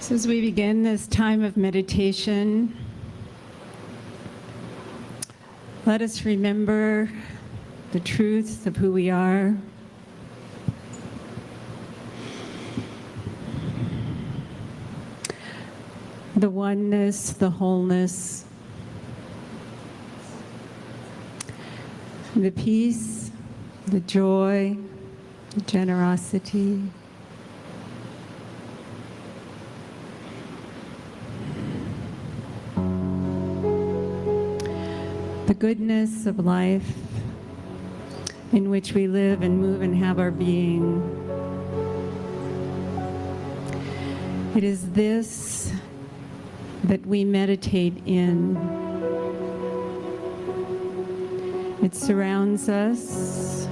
So as we begin this time of meditation, let us remember the truth of who we are. The oneness, the wholeness, the peace, the joy, the generosity, the goodness of life in which we live and move and have our being. It is this that we meditate in. It surrounds us.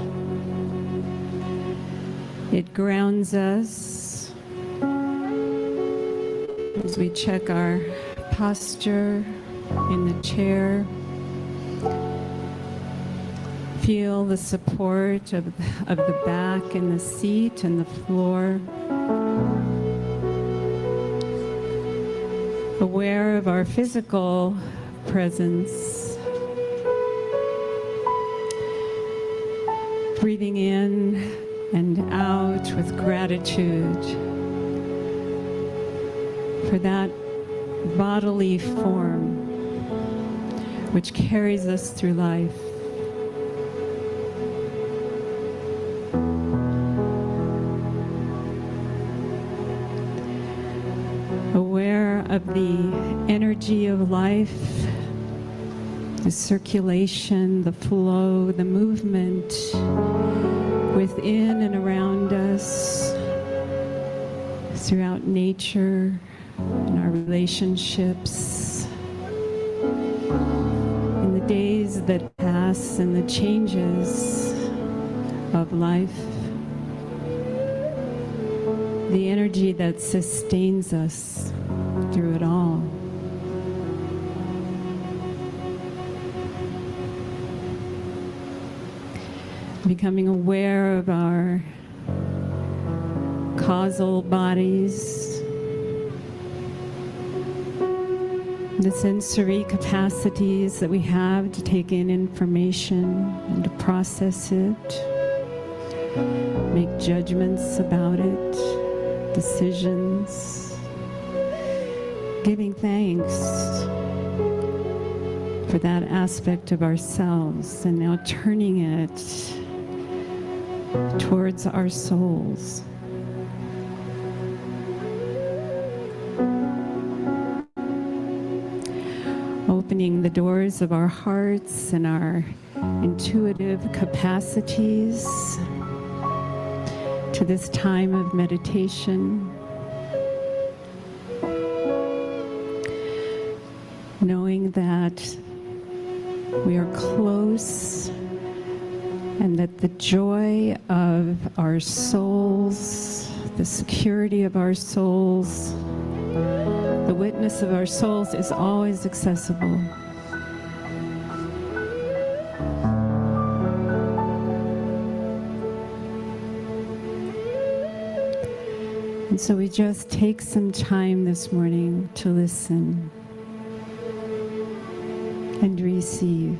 It grounds us as we check our posture in the chair. Feel the support of the back and the seat and the floor. Aware of our physical presence. Breathing in and out with gratitude for that bodily form which carries us through life. Aware of the energy of life, the circulation, the flow, the movement within and around us, throughout nature, in our relationships, in the days that pass and the changes of life. The energy that sustains us through it all. Becoming aware of our causal bodies, the sensory capacities that we have to take in information and to process it, make judgments about it, decisions, giving thanks for that aspect of ourselves, and now turning it towards our souls. Opening the doors of our hearts and our intuitive capacities to this time of meditation. Knowing that we are close and that the joy of our souls, the security of our souls, the witness of our souls is always accessible. And so we just take some time this morning to listen and receive.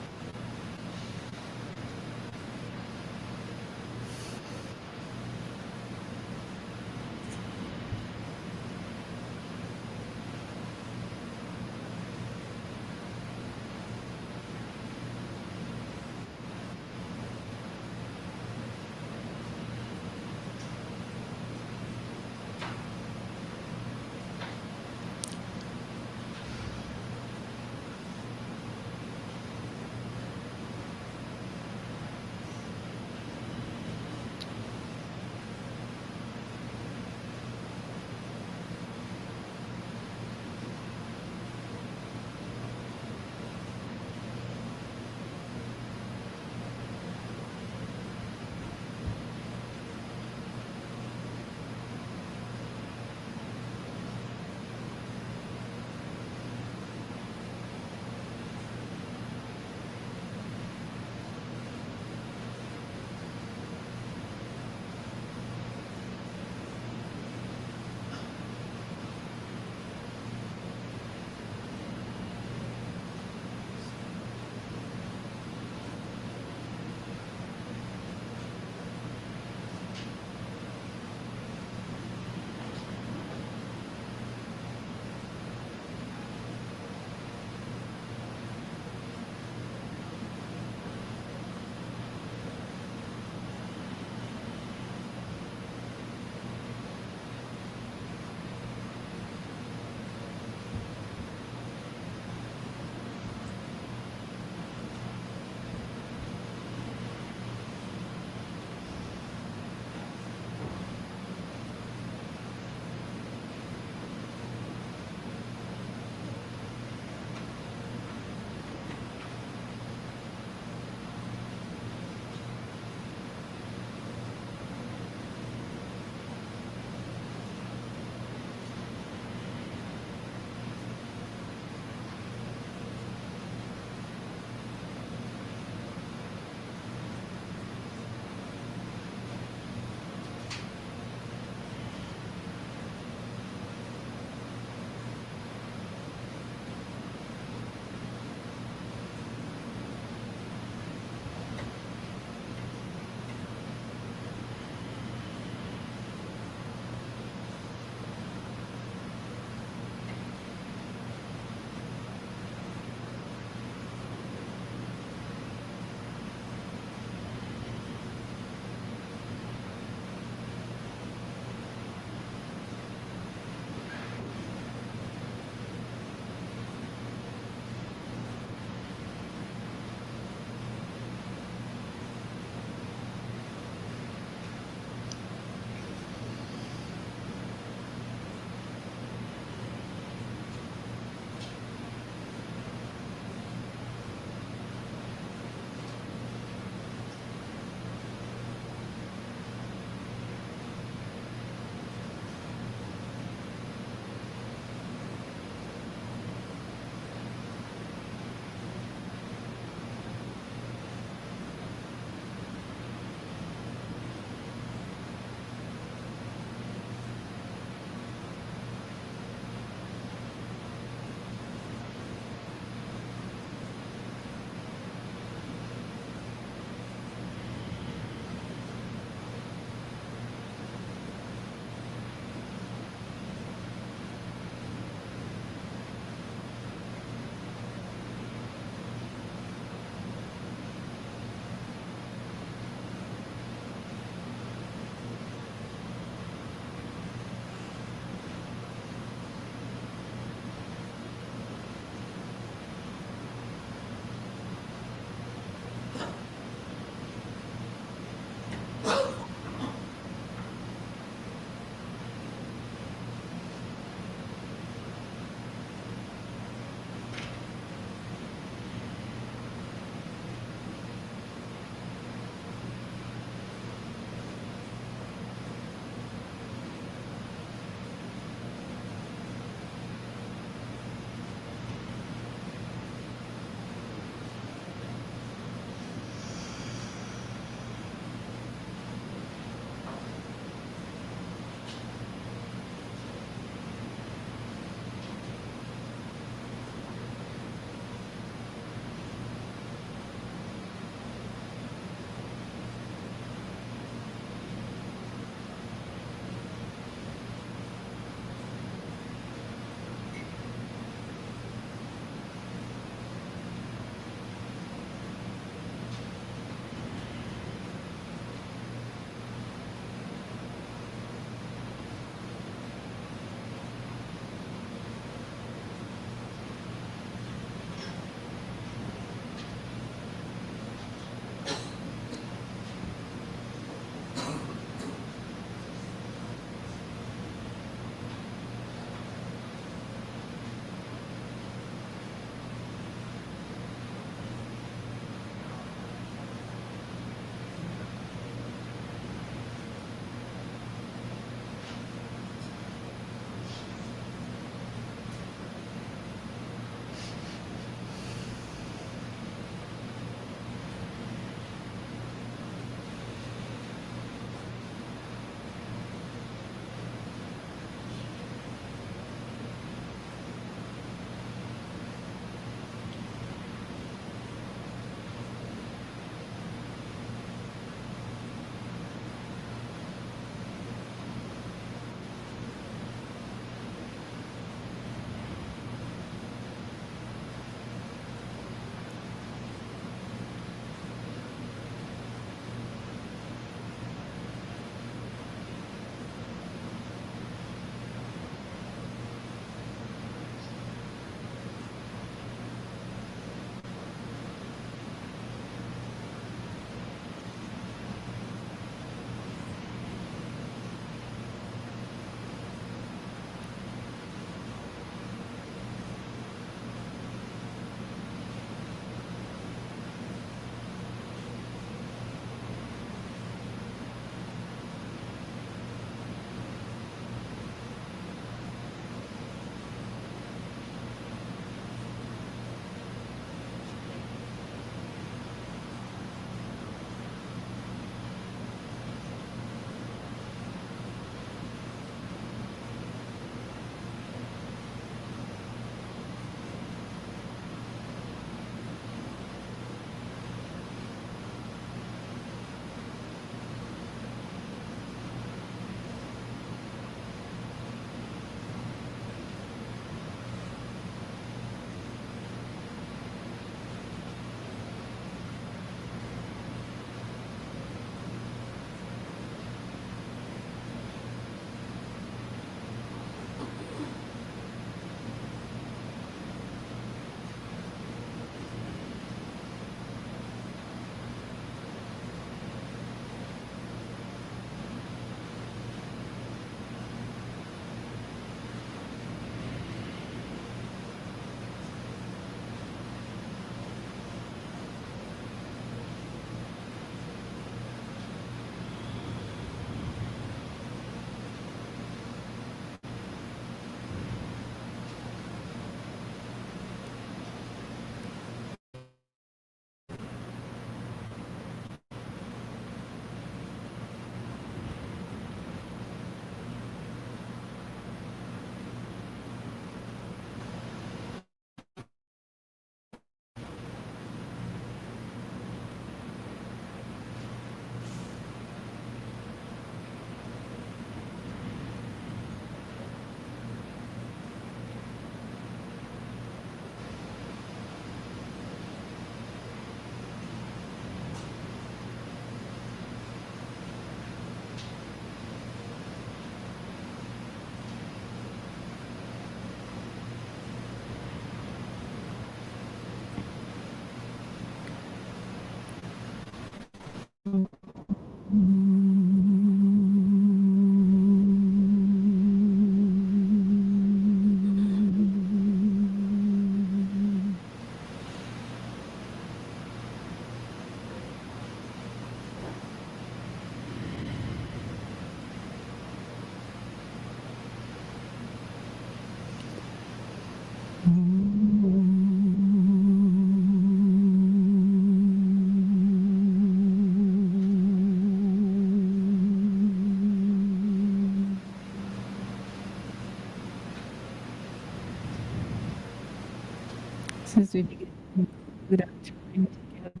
So as we begin to conclude our time together,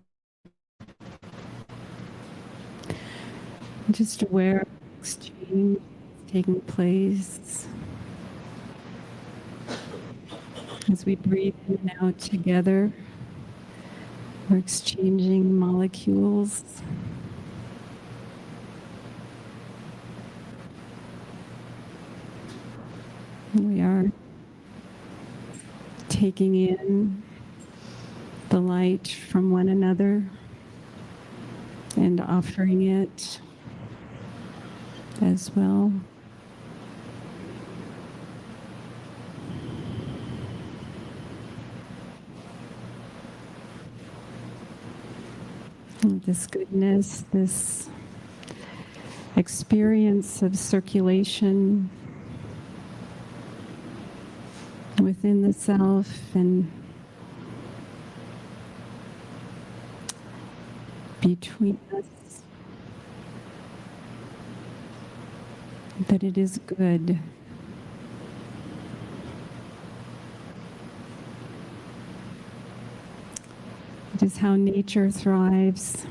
just aware of the exchange taking place as we breathe in and out together. We're exchanging molecules. We are taking in the light from one another and offering it as well. And this goodness, this experience of circulation within the self and between us, that it is good. It is how nature thrives.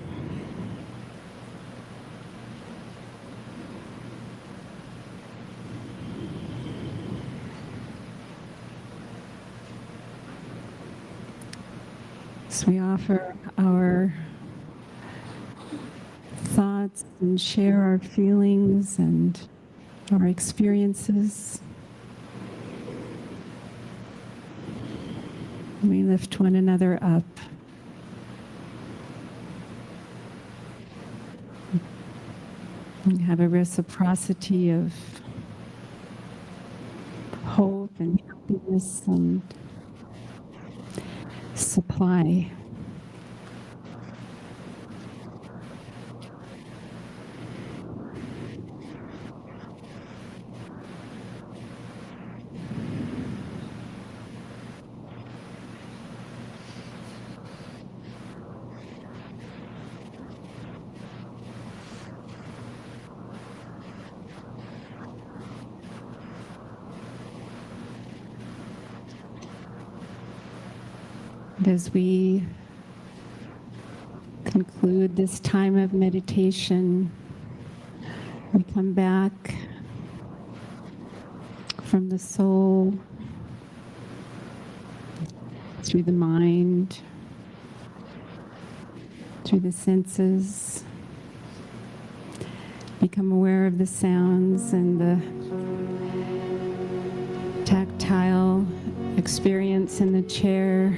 So we offer our thoughts and share our feelings and our experiences. We lift one another up. We have a reciprocity of hope and happiness and supply. And as we conclude this time of meditation, we come back from the soul, through the mind, through the senses, become aware of the sounds and the tactile experience in the chair,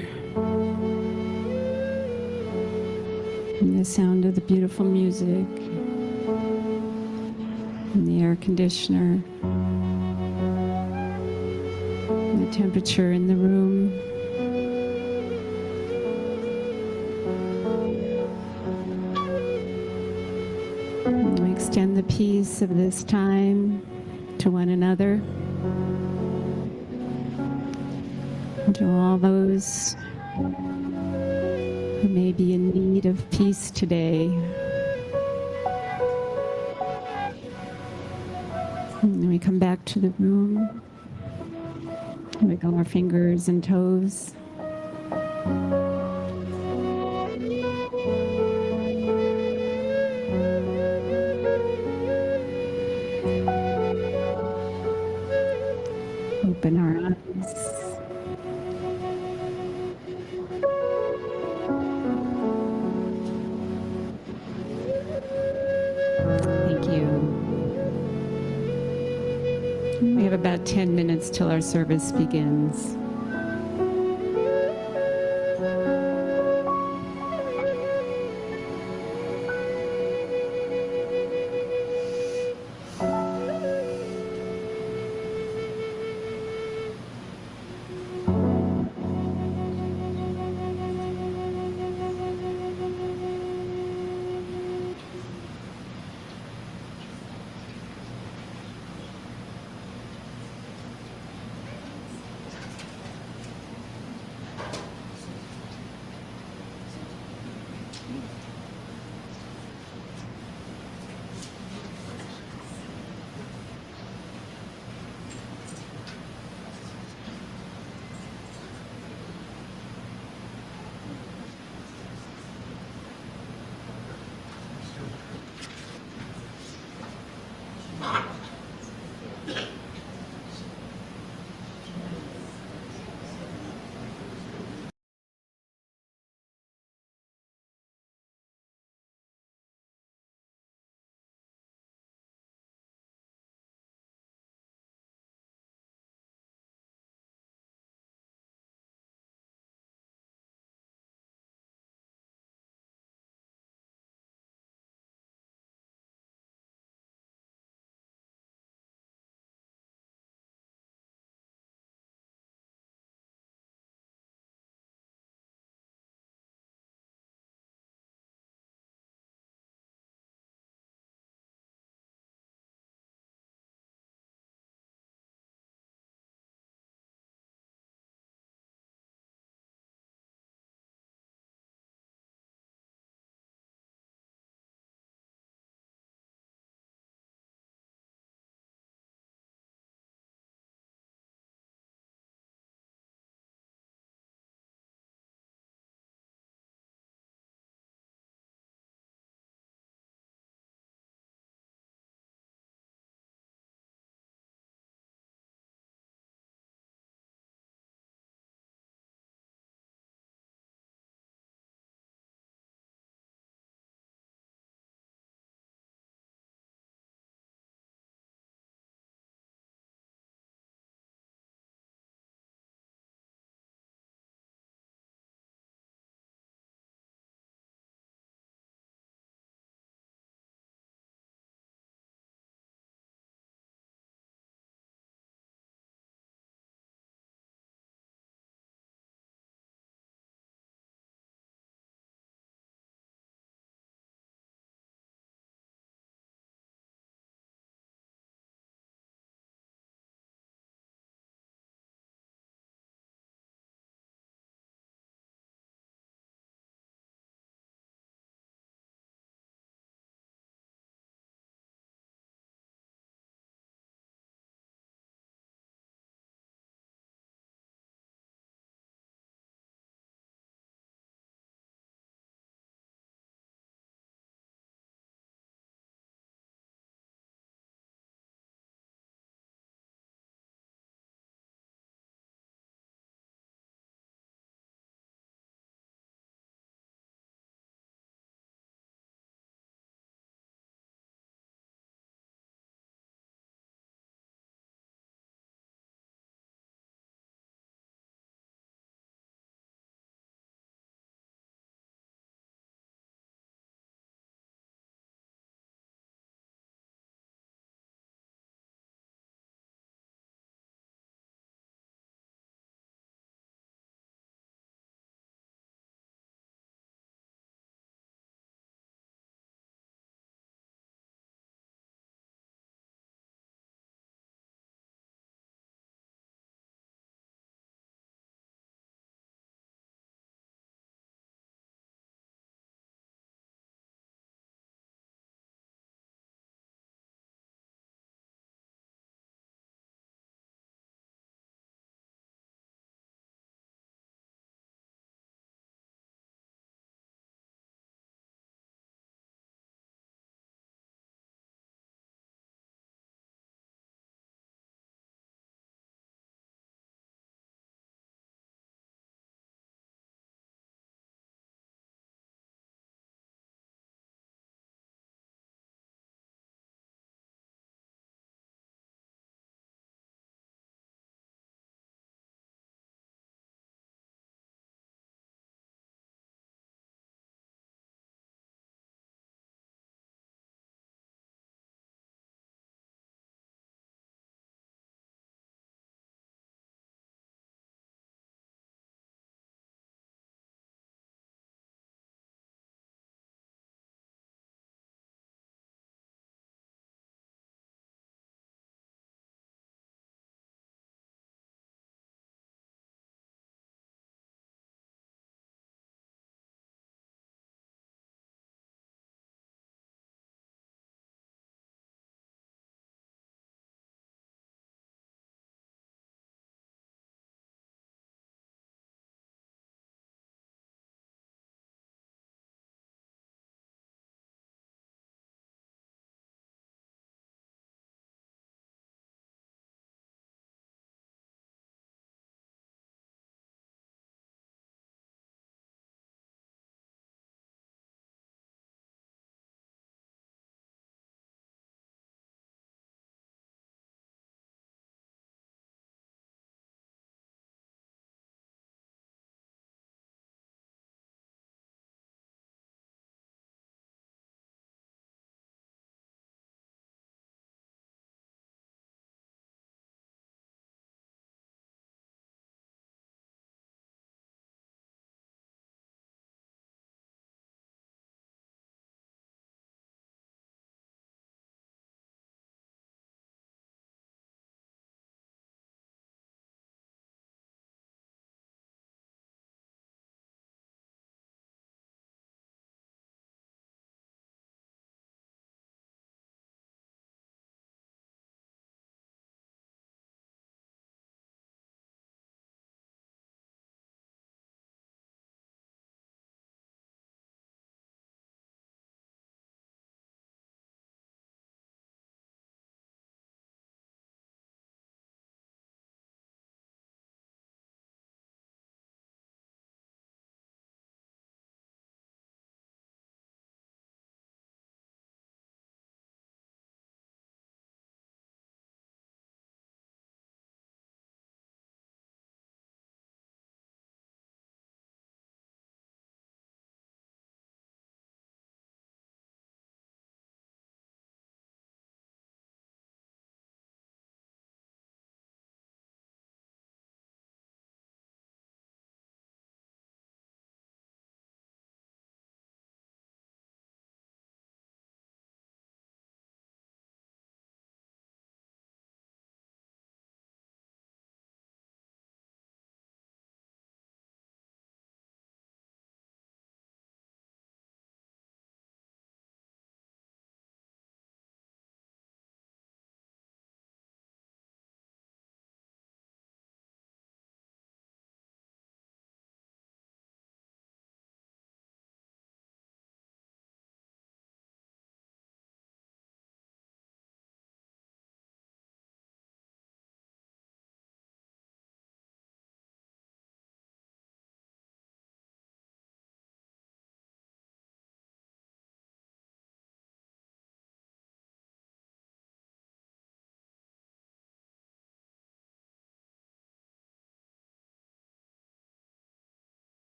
and the sound of the beautiful music, and the air conditioner, and the temperature in the room. And we extend the peace of this time to one another, and to all those who may be in need of peace today. And we come back to the room, wiggle our fingers and toes. Open our eyes. We have about 10 minutes till our service begins.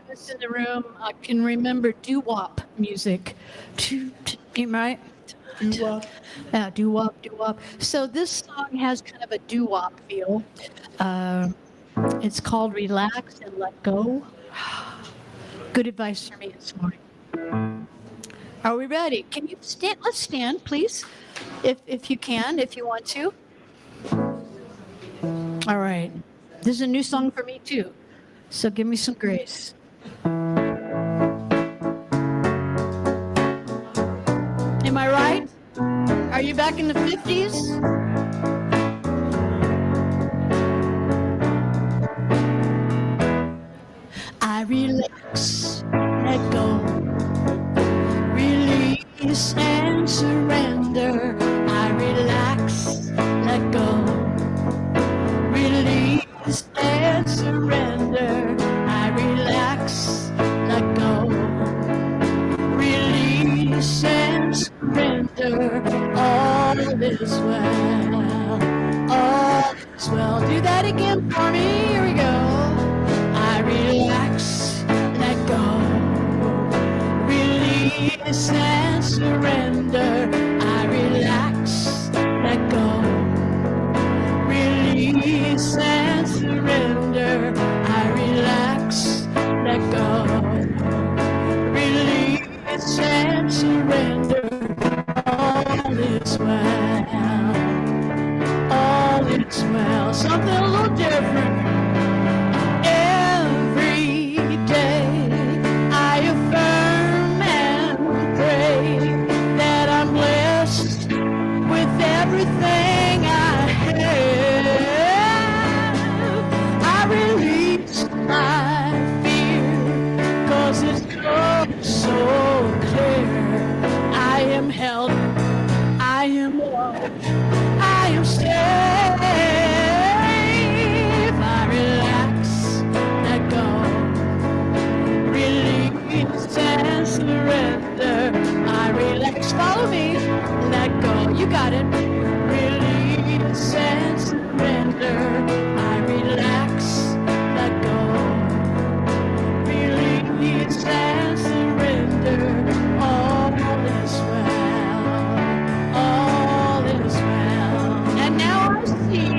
of us in the room can remember doo-wop music. Right? Doo-wop. Yeah, doo-wop, doo-wop. So this song has kind of a doo-wop feel. It's called Relax and Let Go. Good advice for me this morning. Are we ready? Can you stand? Let's stand, please, if you can, if you want to. All right. This is a new song for me, too. So give me some grace. Am I right? Are you back in the 50s? I relax, let go, release and surrender. I relax, let go, release and surrender. I relax, let go, release and surrender. All is well, all is well. Do that again for me. Here we go. I relax, let go, release and surrender. I relax, let go, release and surrender. I relax, let go, release and surrender. All is well, all is well. Something a little different. Every day I affirm and pray that I'm blessed with everything I have. I release my fear, 'cause it's so clear. I am held, I am loved, I am safe. I relax, let go, release and surrender. I relax, follow me, let go, you got it. Release and surrender. I relax, let go, release and surrender. All is well, all is well. And now I see,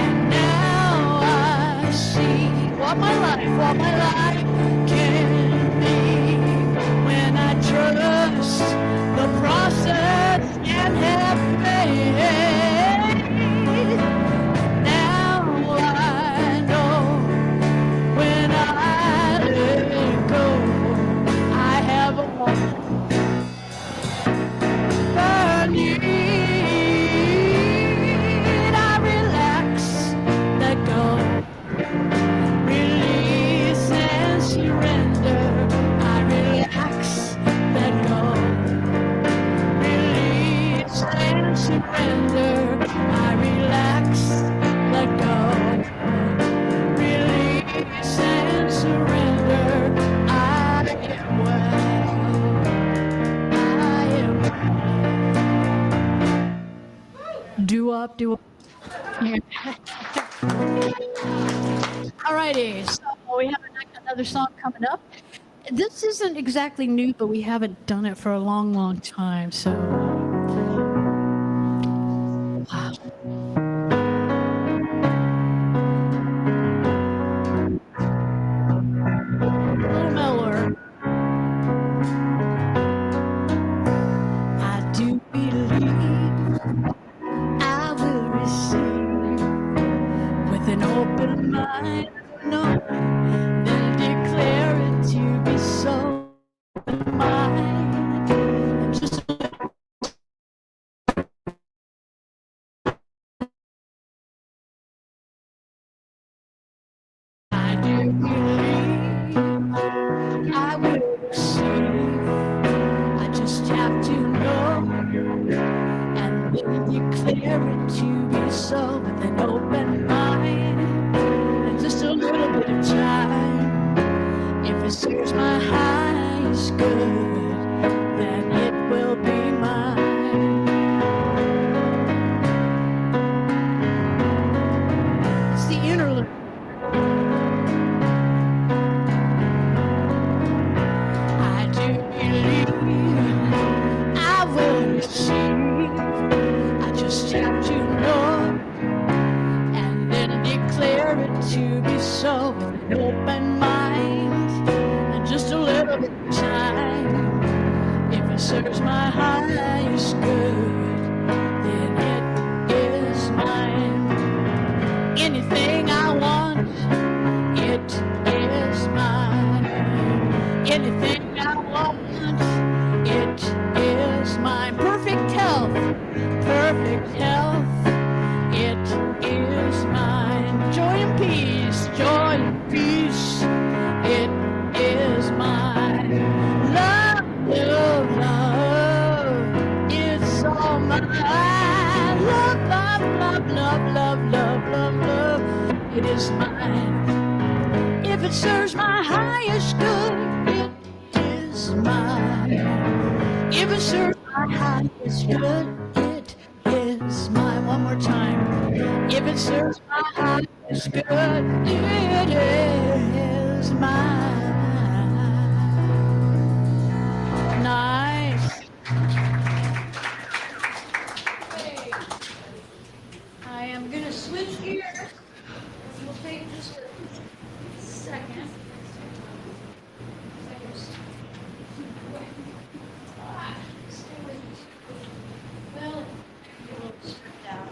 and now I see what my life can be when I trust the process and have faith. Now I know when I let go, I have all the need. I relax, let go, release and surrender. I relax, let go, release and surrender. I relax, let go, release and surrender. I am well, I am well. Do up, do up. All righty, so we have another song coming up. This isn't exactly new, but we haven't done it for a long, long time, so. Wow. A little mellower. I do believe I will receive with an open mind. No, then declare it to be so. Mine. I'm just I do believe I will receive. I just have to know and then declare it to be so with an open mind and just a little bit of time. If it serves my highest good, then it will be mine. It's the interlude. receive. I just have to know and then declare it to be so with an open mind and just a little bit of time. If it serves my highest good, then it is mine. Anything I want, it is mine. Anything I want, it is mine. Perfect health, it is mine. Joy and peace, it is mine. Love, it's all mine. Love, it is mine. If it serves my highest good, it is mine. If it serves my highest good, it is mine. One more time. If it serves my highest good, it is mine. Nice. I am going to switch gears. We'll take just a second. Stay with me. Well, a little stripped out.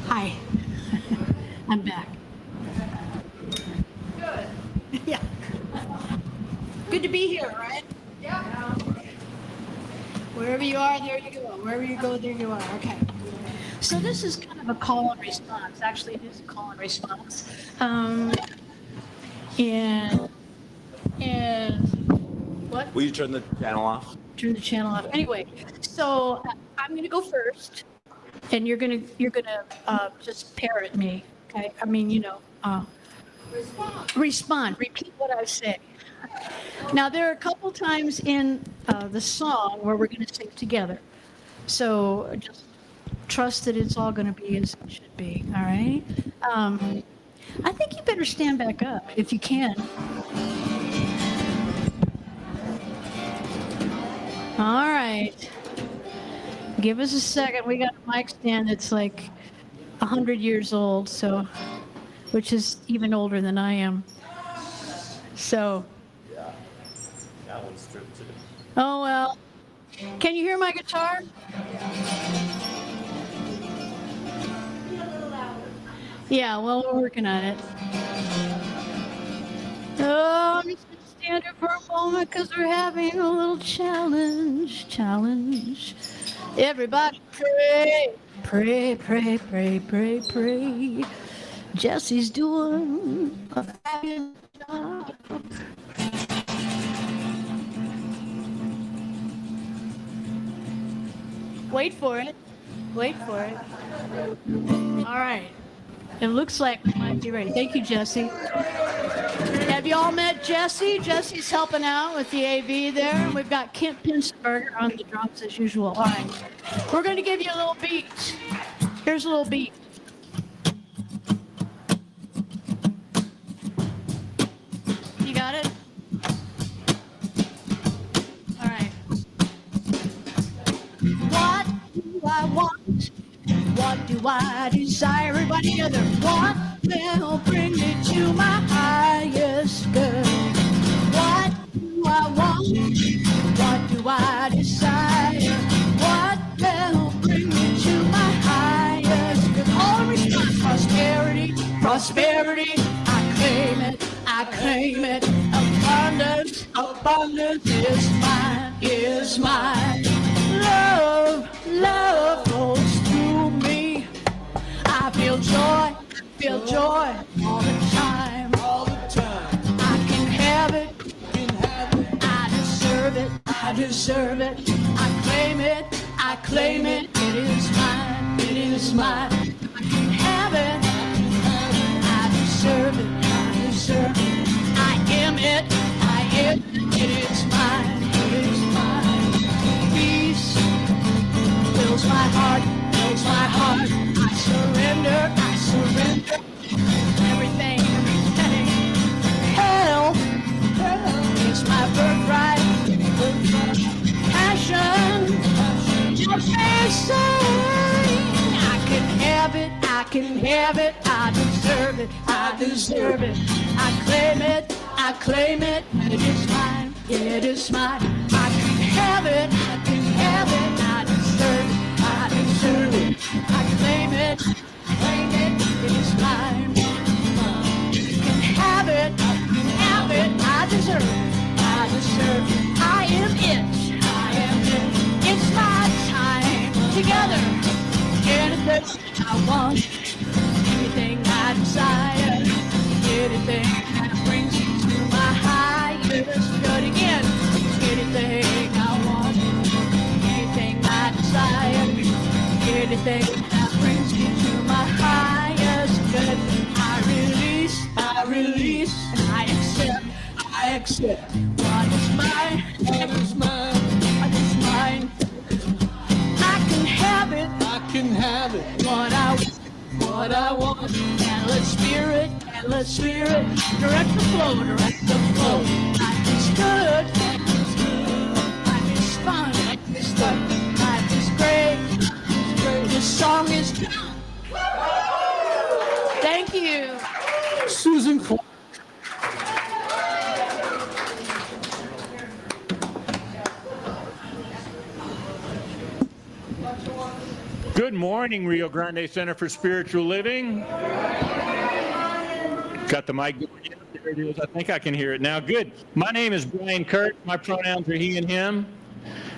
Hi. I'm back. Good. Yeah. Good to be here, right? Yeah. Wherever you are, there you go. Wherever you go, there you are. Okay. So this is kind of a call and response. Actually, it is a call and response. And what? Will you turn the channel off? Turn the channel off. Anyway, so I'm going to go first, and you're gonna just parrot me. Okay? I mean, respond. Repeat what I say. Now, there are a couple times in the song where we're going to sing together. So just trust that it's all going to be as it should be, all right? I think you better stand back up if you can. All right. Give us a second. We got a mic stand that's like 100 years old, so, which is even older than I am. So. That one's stripped too. Oh, well. Can you hear my guitar? Yeah, well, we're working on it. Oh, I'm just going to stand here for a moment because we're having a little challenge. Everybody pray, pray, pray, pray, pray, pray. Jesse's doing a fabulous job. Wait for it. All right. It looks like we might be ready. Thank you, Jesse. Have you all met Jesse? Jesse's helping out with the AV there. And we've got Kent Pinsberger on the drums as usual. All right. We're going to give you a little beat. Here's a little beat. You got it? All right. What do I want? What do I desire? Everybody together. What will bring me to my highest good? What do I want? What do I desire? What will bring me to my highest good? All response. Prosperity, prosperity. I claim it. Abundance is mine. Love flows through me. I feel joy all the time. I can have it. I deserve it. I claim it. It is mine. I can have it. I deserve it. I am it. It is mine. Peace fills my heart. I surrender. have it, I deserve it, I deserve it. I claim it, I claim it, it is mine, it is mine. I can have it, I can have it, I deserve it, I deserve it. I claim it, it is mine. You can have it, I deserve it, I deserve it. I am it, I am it. It's my time. Together, anything I want, anything I desire, anything that brings me to my highest good again. Anything I want, anything I desire, anything that brings me to my highest good. I release, and I accept what is mine, what is mine, what is mine. I can have it, what I want. And let spirit, direct the flow, Life is good, life is fun, life is great, this song is good. Thank you. Susan Clark. Good morning, Rio Grande Center for Spiritual Living. Got the mic going yet? There it is. I think I can hear it now. Good. My name is Brian Kurt. My pronouns are he and him.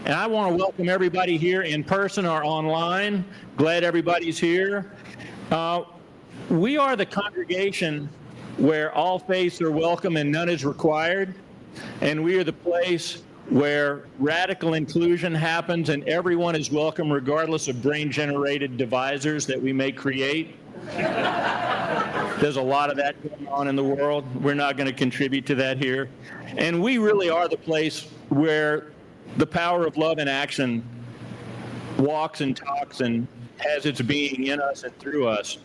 And I want to welcome everybody here in person or online. Glad everybody's here. We are the congregation where all faiths are welcome and none is required. And we are the place where radical inclusion happens and everyone is welcome regardless of brain-generated devisers that we may create. There's a lot of that going on in the world. We're not going to contribute to that here. And we really are the place where the power of love in action walks and talks and has its being in us and through us.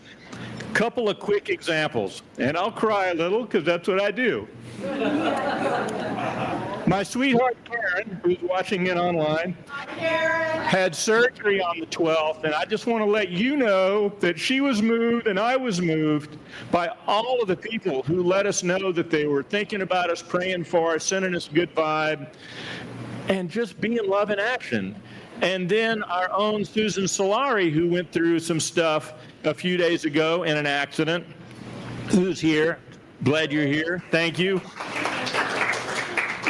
Couple of quick examples, and I'll cry a little because that's what I do. My sweetheart Karen, who's watching in online, had surgery on the 12th, and I just want to let you know that she was moved and I was moved by all of the people who let us know that they were thinking about us, praying for us, sending us good vibe, and just being love in action. And then our own Susan Solari, who went through some stuff a few days ago in an accident, who's here. Glad you're here. Thank you.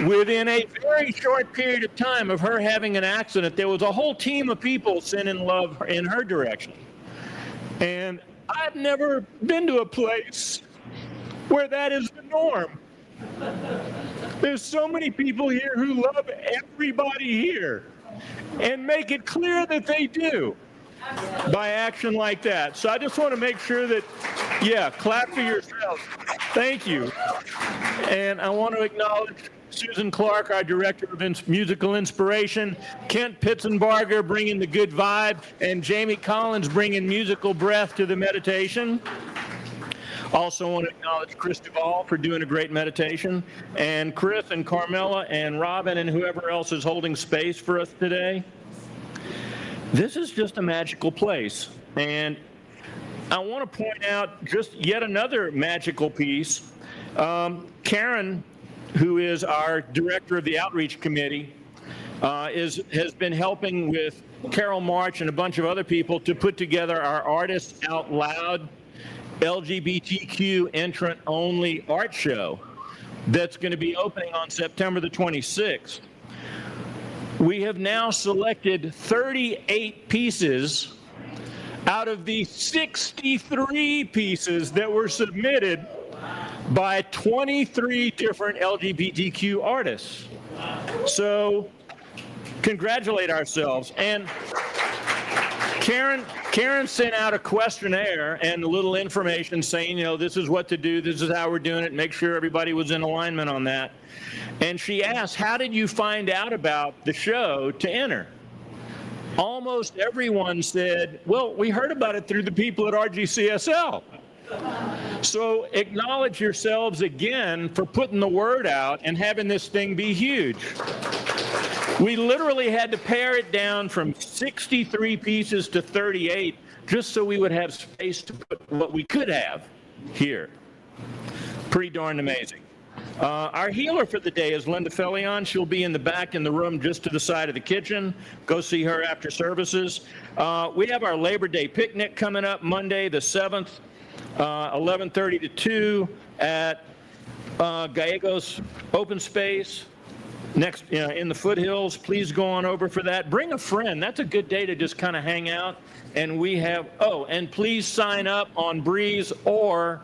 Within a very short period of time of her having an accident, there was a whole team of people sending love in her direction. And I've never been to a place where that is the norm. There's so many people here who love everybody here and make it clear that they do by action like that. So I just want to make sure that, yeah, clap for yourselves. Thank you. And I want to acknowledge Susan Clark, our Director of Musical Inspiration, Kent Pitzenbarger bringing the good vibe, and Jamie Collins bringing musical breath to the meditation. Also want to acknowledge Chris Duvall for doing a great meditation, and Chris and Carmela and Robin and whoever else is holding space for us today. This is just a magical place, and I want to point out just yet another magical piece. Karen, who is our director of the outreach committee, has been helping with Carol March and a bunch of other people to put together our Artists Out Loud LGBTQ entrant-only art show that's going to be opening on September the 26th. We have now selected 38 pieces out of the 63 pieces that were submitted by 23 different LGBTQ artists. So congratulate ourselves. And Karen sent out a questionnaire and a little information saying, you know, this is what to do, this is how we're doing it, make sure everybody was in alignment on that. And she asked, how did you find out about the show to enter? Almost everyone said, well, we heard about it through the people at RGCSL. So acknowledge yourselves again for putting the word out and having this thing be huge. We literally had to pare it down from 63 pieces to 38 just so we would have space to put what we could have here. Pretty darn amazing. Our healer for the day is Linda Felion. She'll be in the back in the room just to the side of the kitchen. Go see her after services. We have our Labor Day picnic coming up Monday the 7th, 11:30 to 2 at Gallegos Open Space. Next, in the foothills. Please go on over for that. Bring a friend. That's a good day to just kind of hang out. And we have, and please sign up on Breeze or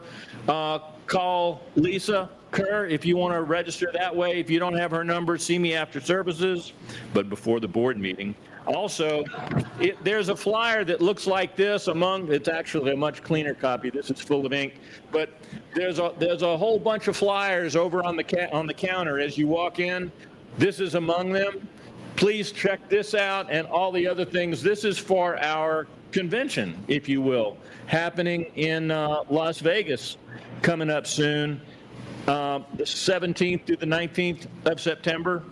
call Lisa Kerr if you want to register that way. If you don't have her number, see me after services, but before the board meeting. Also, there's a flyer that looks like this it's actually a much cleaner copy. This is full of ink, but there's a whole bunch of flyers over on the counter as you walk in. This is among them. Please check this out and all the other things. This is for our convention, if you will, happening in Las Vegas coming up soon, the 17th through the 19th of September.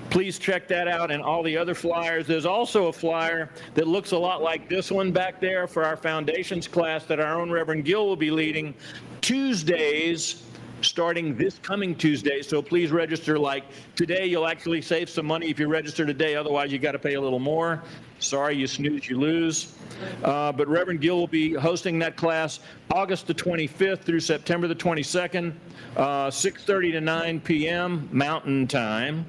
Please check that out and all the other flyers. There's also a flyer that looks a lot like this one back there for our foundations class that our own Reverend Gill will be leading Tuesdays, starting this coming Tuesday. So please register like today. You'll actually save some money if you register today. Otherwise, you got to pay a little more. Sorry, you snooze, you lose. But Reverend Gill will be hosting that class August the 25th through September the 22nd, 6:30 to 9 p.m. Mountain Time.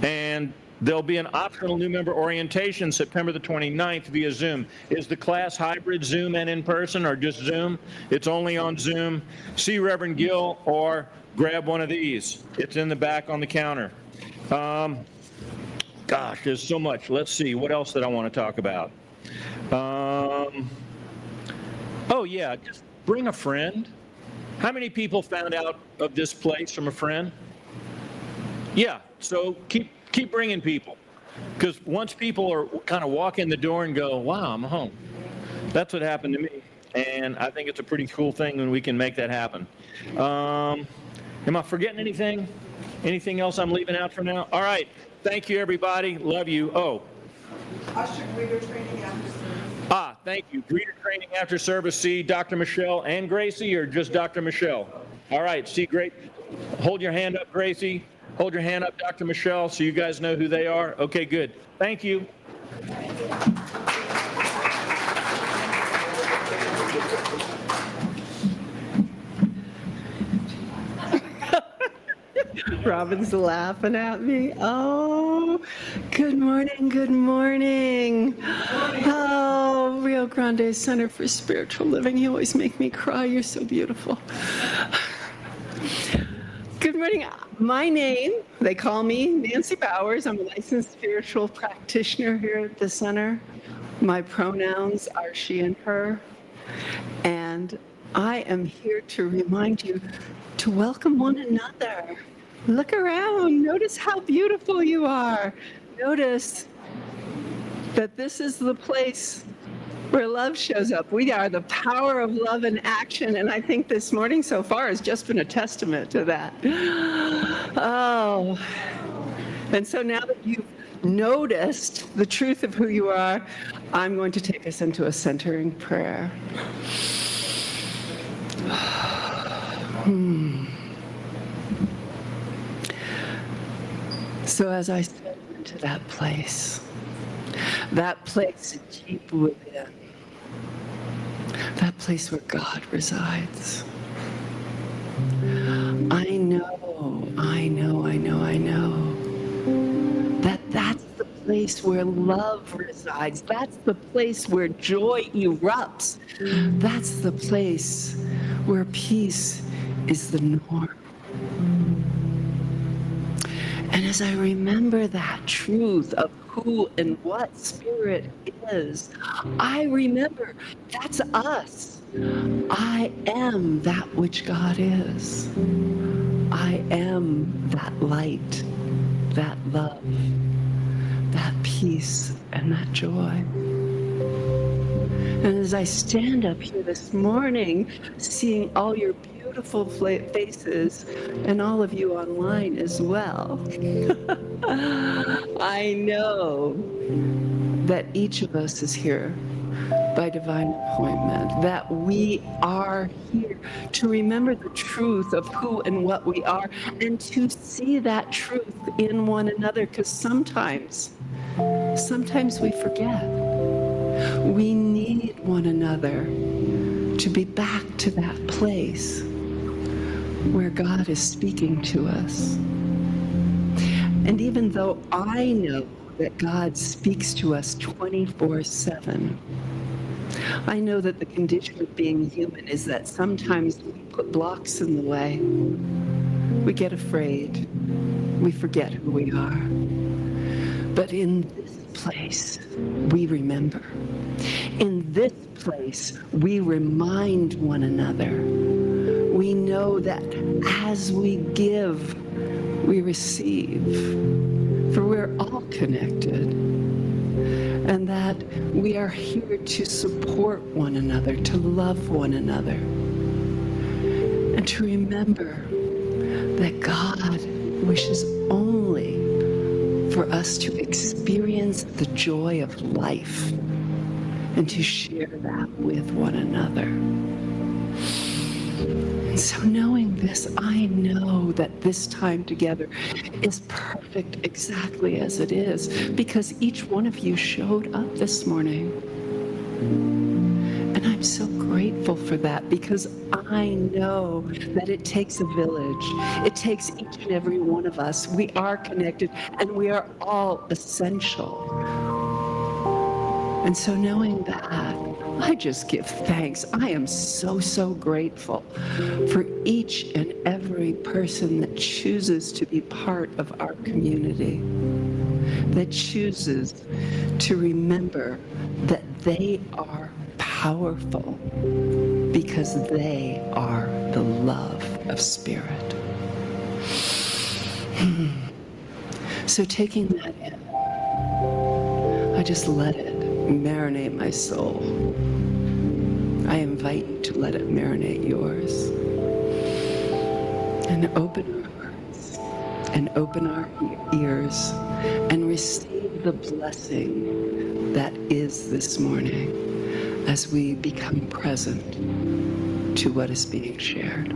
And there'll be an optional new member orientation September the 29th via Zoom. Is the class hybrid, Zoom and in person, or just Zoom? It's only on Zoom. See Reverend Gill or grab one of these. It's in the back on the counter. Gosh, there's so much. Let's see. What else did I want to talk about? Just bring a friend. How many people found out of this place from a friend? Yeah, so keep bringing people, because once people are kind of walk in the door and go, wow, I'm home. That's what happened to me, and I think it's a pretty cool thing when we can make that happen. Am I forgetting anything? Anything else I'm leaving out for now? All right, thank you, everybody. Love you. Usher greeter training after service. Thank you. Greeter training after service. See Dr. Michelle and Gracie, or just Dr. Michelle? All right, see, great. Hold your hand up, Gracie. Hold your hand up, Dr. Michelle, so you guys know who they are. Okay, good. Thank you. Robin's laughing at me. Oh, good morning, good morning. Oh, Rio Grande Center for Spiritual Living. You always make me cry. You're so beautiful. Good morning. My name, they call me Nancy Bowers. I'm a licensed spiritual practitioner here at the center. My pronouns are she and her. And I am here to remind you to welcome one another. Look around. Notice how beautiful you are. Notice that this is the place where love shows up. We are the power of love in action, and I think this morning so far has just been a testament to that. Oh, and so now that you've noticed the truth of who you are, I'm going to take us into a centering prayer. So as I step into that place deep within, that place where God resides, I know that that's the place where love resides. That's the place where joy erupts. That's the place where peace is the norm. And as I remember that truth of who and what Spirit is, I remember that's us. I am that which God is. I am that light, that love, that peace, and that joy. And as I stand up here this morning, seeing all your beautiful faces and all of you online as well, I know that each of us is here by divine appointment, that we are here to remember the truth of who and what we are, and to see that truth in one another, because sometimes we forget. We need one another to be back to that place where God is speaking to us. And even though I know that God speaks to us 24/7, I know that the condition of being human is that sometimes we put blocks in the way. We get afraid. We forget who we are. But in this place, we remember. In this place, we remind one another. We know that as we give, we receive, for we're all connected, and that we are here to support one another, to love one another, and to remember that God wishes only for us to experience the joy of life and to share that with one another. And so knowing this, I know that this time together is perfect exactly as it is, because each one of you showed up this morning. And I'm so grateful for that, because I know that it takes a village. It takes each and every one of us. We are connected, and we are all essential. And so knowing that, I just give thanks. I am so, so grateful for each and every person that chooses to be part of our community, that chooses to remember that they are powerful because they are the love of Spirit. So taking that in, I just let it marinate my soul. I invite you to let it marinate yours. And open our hearts and open our ears and receive the blessing that is this morning as we become present to what is being shared.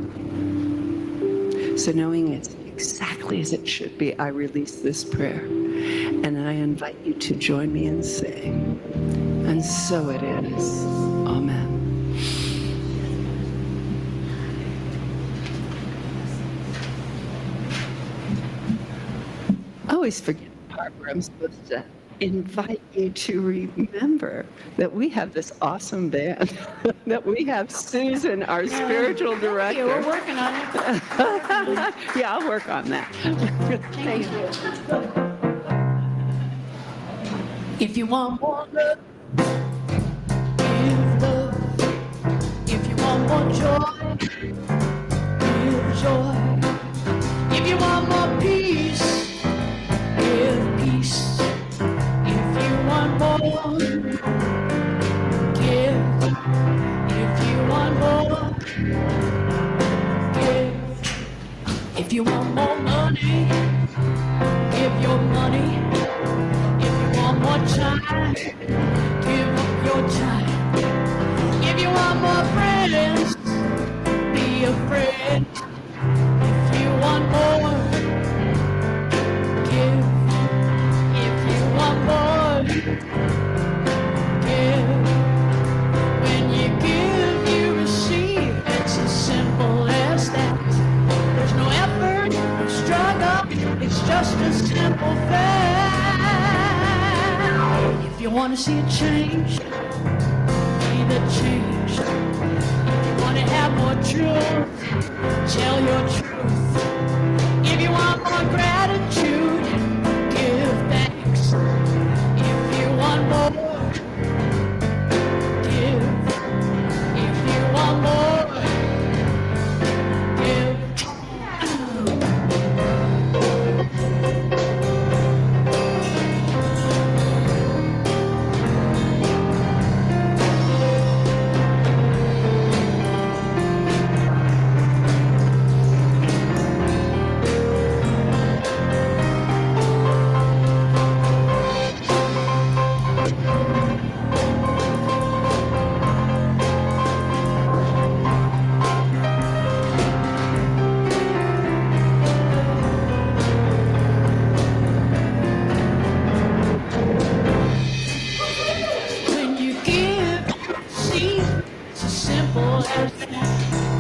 So knowing it's exactly as it should be, I release this prayer. And I invite you to join me in saying, and so it is. Amen. I always forget the part where I'm supposed to invite you to remember that we have this awesome band, that we have Susan, our spiritual director. We're working on it. Yeah, I'll work on that. Thank you. If you want more love, give love. If you want more joy, give joy. If you want more peace, give peace. If you want more, give. If you want more, give. If you want more money, give your money. More time, give up your time. If you want more friends, be a friend. If you want more, give. If you want more, give. When you give, you receive. It's as simple as that. There's no effort, no struggle. It's just a simple fact. If you want to see a change, be the change. If you want to have more truth, tell your truth. If you want more gratitude, give thanks. If you want more, give. If you want more, give.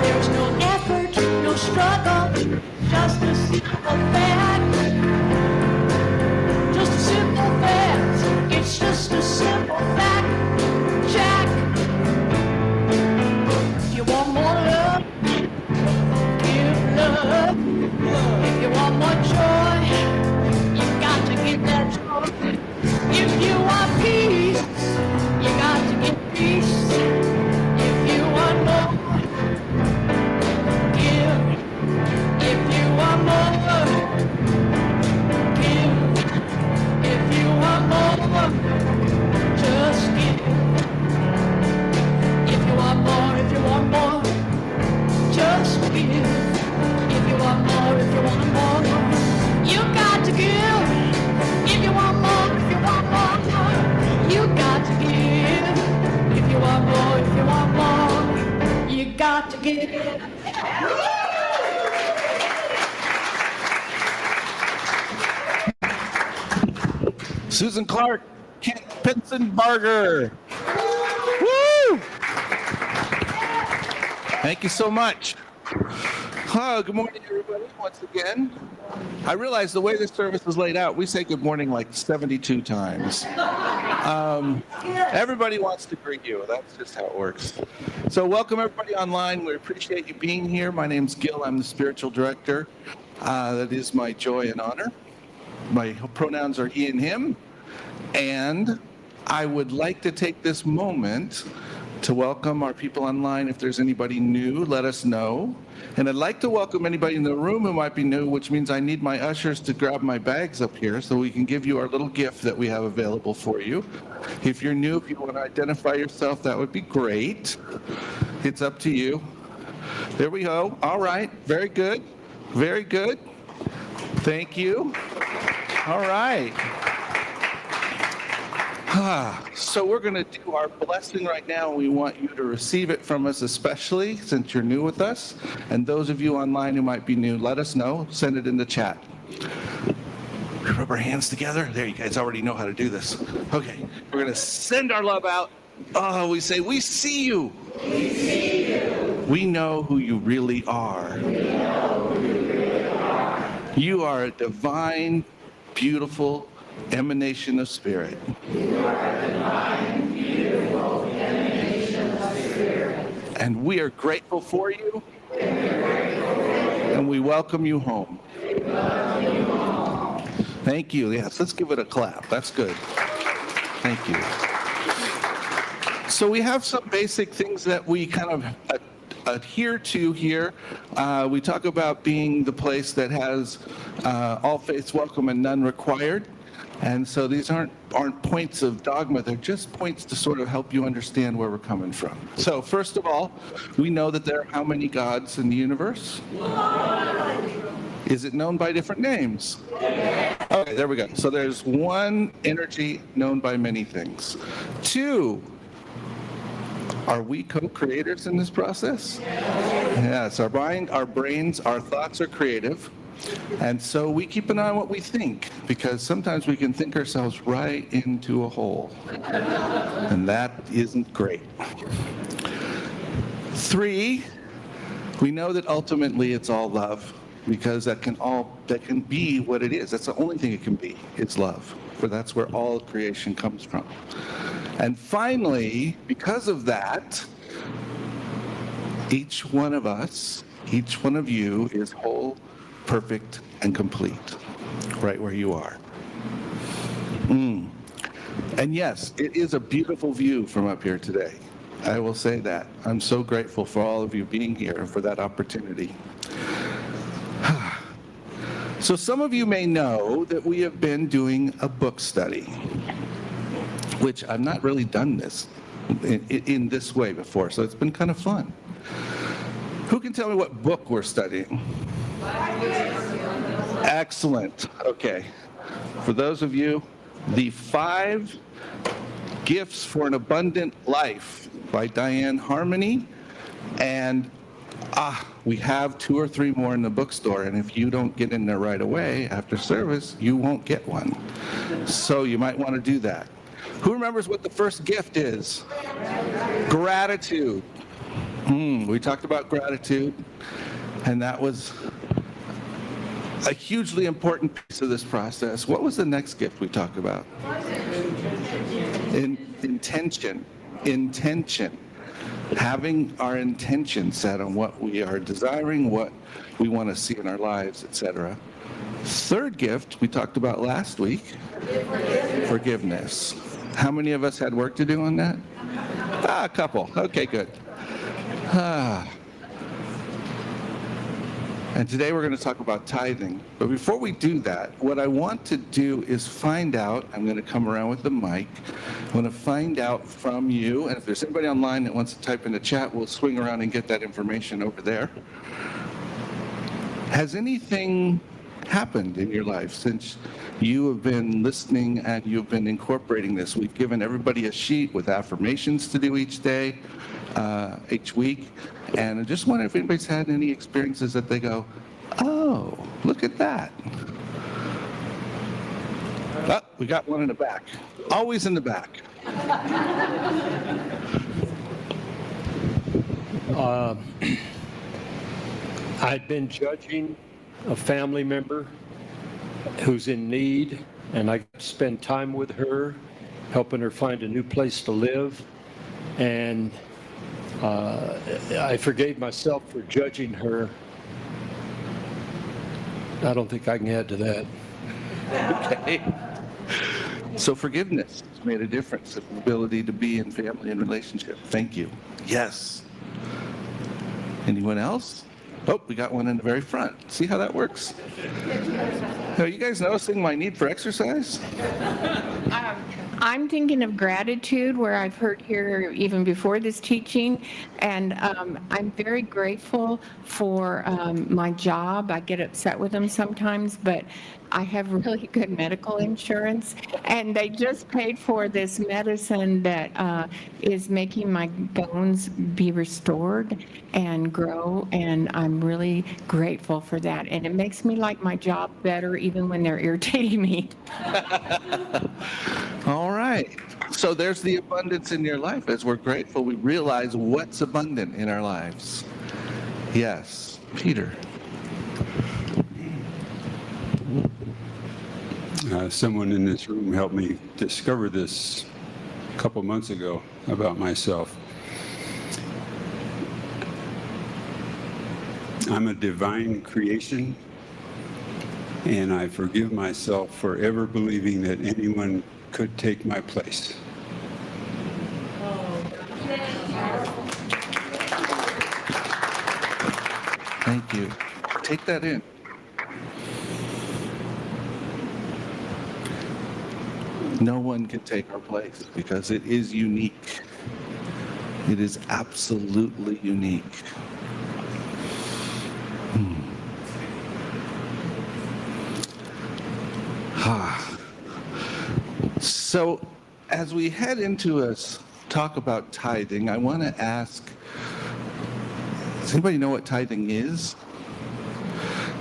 There's no effort, no struggle, just a simple fact. Just a simple fact. It's just a simple fact. Jack, if you want more love, give love. If you want more joy, you got to give that joy. If you want peace, you got to give peace. If you want more, give. If you want more, give. If you want more, just give. If you want more, just give. If you want more, you got to give. If you want more, you got to give. If you want more, you got to give. Susan Clark, Kent Pitzenbarger. Woo! Thank you so much. Good morning, everybody, once again. I realize the way this service is laid out, we say good morning like 72 times. Everybody wants to greet you. That's just how it works. So welcome, everybody online. We appreciate you being here. My name's Gil. I'm the spiritual director. That is my joy and honor. My pronouns are he and him. And I would like to take this moment to welcome our people online. If there's anybody new, let us know. And I'd like to welcome anybody in the room who might be new, which means I need my ushers to grab my bags up here so we can give you our little gift that we have available for you. If you're new, if you want to identify yourself, that would be great. It's up to you. There we go. All right. Very good. Very good. Thank you. All right. So we're going to do our blessing right now, and we want you to receive it from us, especially since you're new with us. And those of you online who might be new, let us know. Send it in the chat. We rub our hands together. There, you guys already know how to do this. Okay, we're going to send our love out. We say, we see you. We see you. We know who you really are. We know who you really are. You are a divine, beautiful emanation of spirit. You are a divine, beautiful emanation of spirit. And we are grateful for you. And we welcome you home. Thank you. Yes, let's give it a clap. That's good. Thank you. So we have some basic things that we kind of adhere to here. We talk about being the place that has all faiths welcome and none required. And so these aren't points of dogma, they're just points to sort of help you understand where we're coming from. So first of all, we know that there are how many gods in the universe? Is it known by different names? Okay, there we go. So there's one energy known by many things. 2, are we co-creators in this process? Yes, our mind, our brains, our thoughts are creative. And so we keep an eye on what we think, because sometimes we can think ourselves right into a hole. And that isn't great. 3, we know that ultimately it's all love, because that can be what it is. That's the only thing it can be. It's love. For that's where all creation comes from. And finally, because of that, each one of us, each one of you is whole, perfect, and complete, right where you are. And yes, it is a beautiful view from up here today. I will say that. I'm so grateful for all of you being here and for that opportunity. So some of you may know that we have been doing a book study, which I've not really done this in this way before, so it's been kind of fun. Who can tell me what book we're studying? Excellent. Okay. For those of you, the 5 Gifts for an Abundant Life by Diane Harmony. And we have 2 or 3 more in the bookstore, and if you don't get in there right away after service, you won't get one. So you might want to do that. Who remembers what the first gift is? Gratitude. We talked about gratitude, and that was a hugely important piece of this process. What was the next gift we talked about? Intention. Intention. Having our intention set on what we are desiring, what we want to see in our lives, etc. Third gift we talked about last week, forgiveness. How many of us had work to do on that? A couple. Okay, good. And today we're going to talk about tithing. But before we do that, what I want to do is find out, I'm going to come around with the mic, I want to find out from you, and if there's anybody online that wants to type in the chat, we'll swing around and get that information over there. Has anything happened in your life since you have been listening and you've been incorporating this? We've given everybody a sheet with affirmations to do each day, each week, and I just wonder if anybody's had any experiences that they go, oh, look at that. Oh, we got one in the back. Always in the back. I'd been judging a family member who's in need, and I spend time with her, helping her find a new place to live. And I forgave myself for judging her. I don't think I can add to that. Okay. So forgiveness has made a difference in the ability to be in family and relationship. Thank you. Yes. Anyone else? Oh, we got one in the very front. See how that works? Are you guys noticing my need for exercise? I'm thinking of gratitude, where I've heard here even before this teaching, and I'm very grateful for my job. I get upset with them sometimes, but I have really good medical insurance, and they just paid for this medicine that is making my bones be restored and grow, and I'm really grateful for that. And it makes me like my job better even when they're irritating me. All right. So there's the abundance in your life. As we're grateful, we realize what's abundant in our lives. Yes. Peter. Someone in this room helped me discover this a couple months ago about myself. I'm a divine creation, and I forgive myself for ever believing that anyone could take my place. Thank you. Take that in. No one can take our place because it is unique. It is absolutely unique. So as we head into a talk about tithing, I want to ask, does anybody know what tithing is?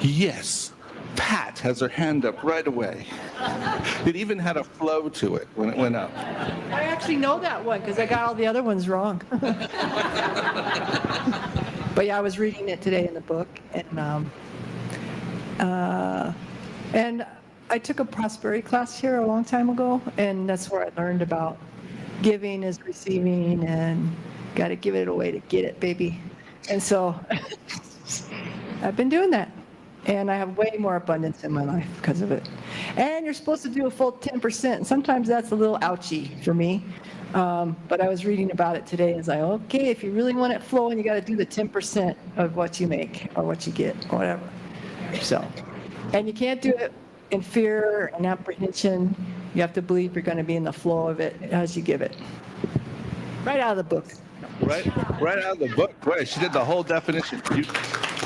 Yes. Pat has her hand up right away. It even had a flow to it when it went up. I actually know that one because I got all the other ones wrong. But yeah, I was reading it today in the book, and I took a prosperity class here a long time ago, and that's where I learned about giving is receiving, and got to give it away to get it, baby. And so I've been doing that. And I have way more abundance in my life because of it. And you're supposed to do a full 10%. And sometimes that's a little ouchy for me. But I was reading about it today. It's like, okay, if you really want it flowing, you got to do the 10% of what you make or what you get or whatever. So, and you can't do it in fear and apprehension. You have to believe you're going to be in the flow of it as you give it. Right out of the book. Right out of the book. Right, she did the whole definition.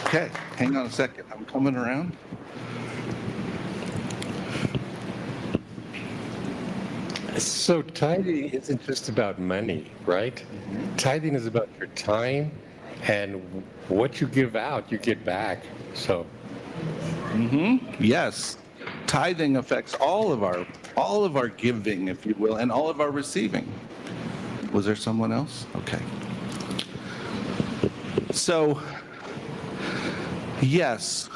Okay, hang on a second. I'm coming around. So tithing isn't just about money, right? Tithing is about your time, and what you give out, you get back. So. Yes, tithing affects all of our giving, if you will, and all of our receiving. Was there someone else? Okay. So, yes,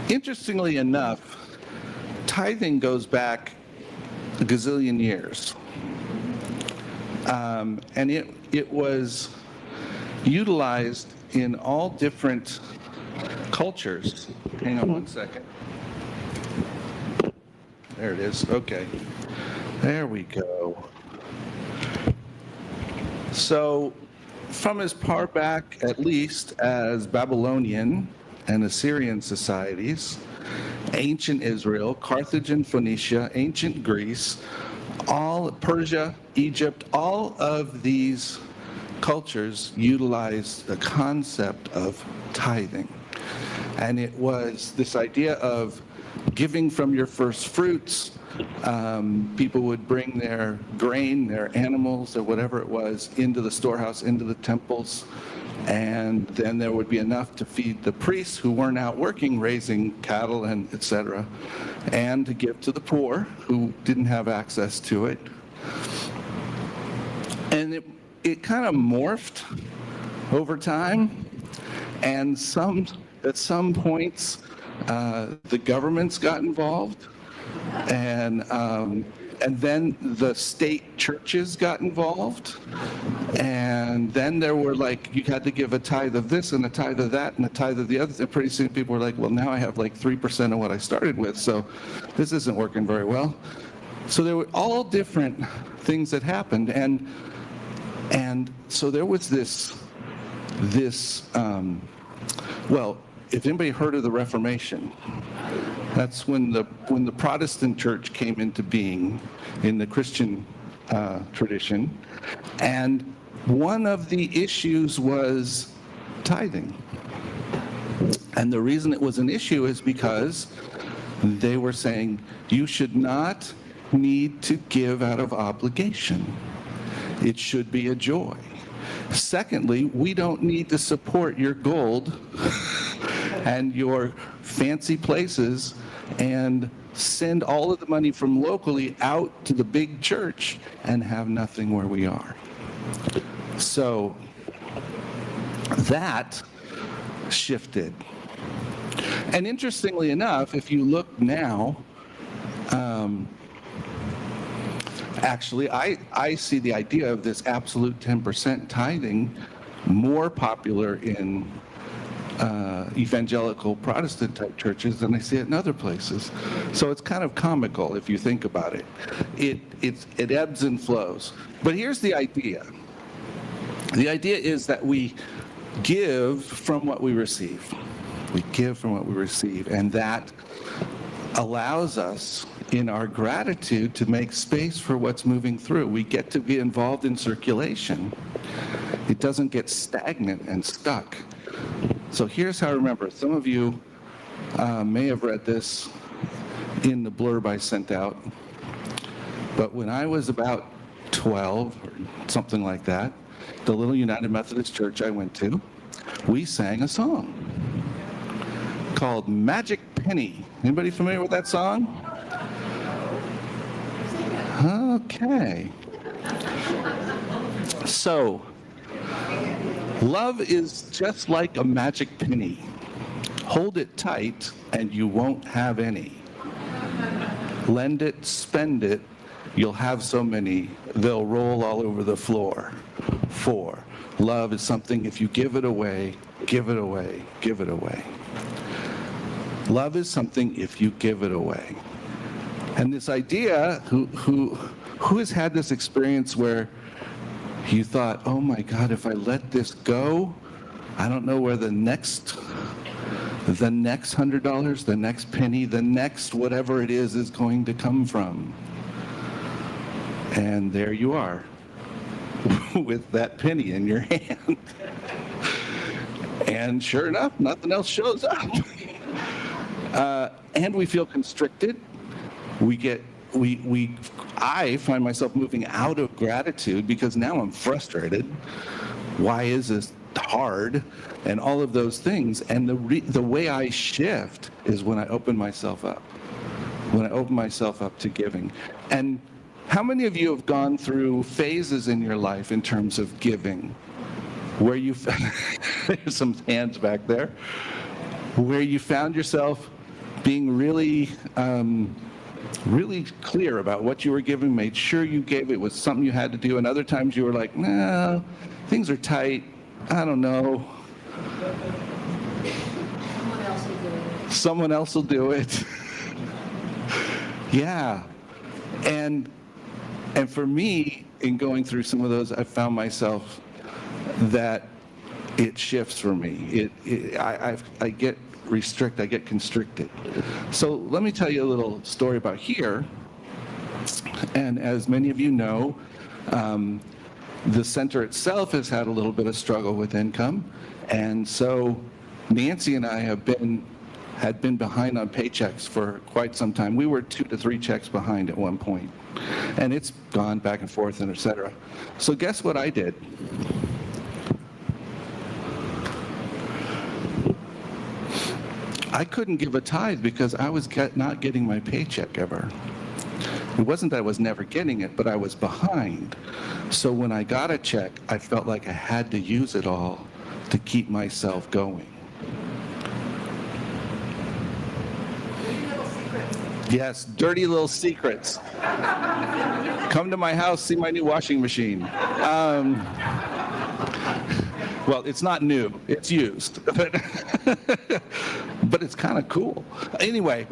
interestingly enough, tithing goes back a gazillion years. And it was utilized in all different cultures. Hang on one second. There it is. Okay. There we go. So, from as far back, at least, as Babylonian and Assyrian societies, ancient Israel, Carthage and Phoenicia, ancient Greece, all Persia, Egypt, all of these cultures utilized the concept of tithing. And it was this idea of giving from your first fruits. People would bring their grain, their animals, or whatever it was, into the storehouse, into the temples, and then there would be enough to feed the priests who weren't out working, raising cattle and etc., and to give to the poor who didn't have access to it. And it kind of morphed over time, and at some points the governments got involved, and then the state churches got involved, and then there were like, you had to give a tithe of this and a tithe of that and a tithe of the other. And pretty soon people were like, well, now I have like 3% of what I started with, so this isn't working very well. So there were all different things that happened, and so there was this well, if anybody heard of the Reformation, that's when the Protestant church came into being in the Christian tradition, and one of the issues was tithing. And the reason it was an issue is because they were saying you should not need to give out of obligation. It should be a joy. Secondly, we don't need to support your gold and your fancy places and send all of the money from locally out to the big church and have nothing where we are. So that shifted. And interestingly enough, if you look now, actually, I see the idea of this absolute 10% tithing more popular in evangelical Protestant type churches than I see it in other places. So it's kind of comical if you think about it. It ebbs and flows. But here's the idea. The idea is that we give from what we receive. We give from what we receive, and that allows us in our gratitude to make space for what's moving through. We get to be involved in circulation. It doesn't get stagnant and stuck. So here's how I remember. Some of you may have read this in the blurb I sent out, but when I was about 12 or something like that, the little United Methodist Church I went to, we sang a song called Magic Penny. Anybody familiar with that song? Okay. So, love is just like a magic penny. Hold it tight and you won't have any. Lend it, spend it, you'll have so many, they'll roll all over the floor. 4, love is something if you give it away, give it away, give it away. Love is something if you give it away. And this idea, who has had this experience where you thought, oh my God, if I let this go, I don't know where the next $100, the next penny, the next whatever it is going to come from. And there you are with that penny in your hand. And sure enough, nothing else shows up. And we feel constricted. I find myself moving out of gratitude because now I'm frustrated. Why is this hard? And all of those things. And the way I shift is when I open myself up. When I open myself up to giving. And how many of you have gone through phases in your life in terms of giving? where you, there's some hands back there, where you found yourself being really, really clear about what you were giving, made sure you gave it was something you had to do, and other times you were like, nah, things are tight, I don't know. Someone else will do it. Yeah. And for me, in going through some of those, I found myself that it shifts for me. I get I get constricted. So let me tell you a little story about here. And as many of you know, the center itself has had a little bit of struggle with income. And so Nancy and I had been behind on paychecks for quite some time. We were 2 to 3 checks behind at one point. And it's gone back and forth and et cetera. So guess what I did? I couldn't give a tithe because I was not getting my paycheck ever. It wasn't that I was never getting it, but I was behind. So when I got a check, I felt like I had to use it all to keep myself going. Yes, dirty little secrets. Come to my house, see my new washing machine. Well, it's not new, it's used. But it's kind of cool. Anyway,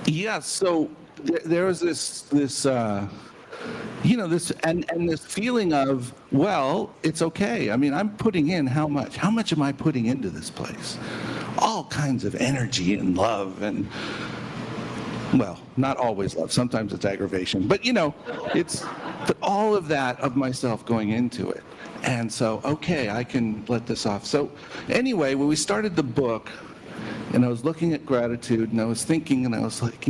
yeah, so there was this this feeling of, well, it's okay. I mean, I'm putting in how much? How much am I putting into this place? All kinds of energy and love and, well, not always love. Sometimes it's aggravation. But, it's all of that of myself going into it. And so, okay, I can let this off. So anyway, when we started the book, and I was looking at gratitude, and I was thinking, and I was like,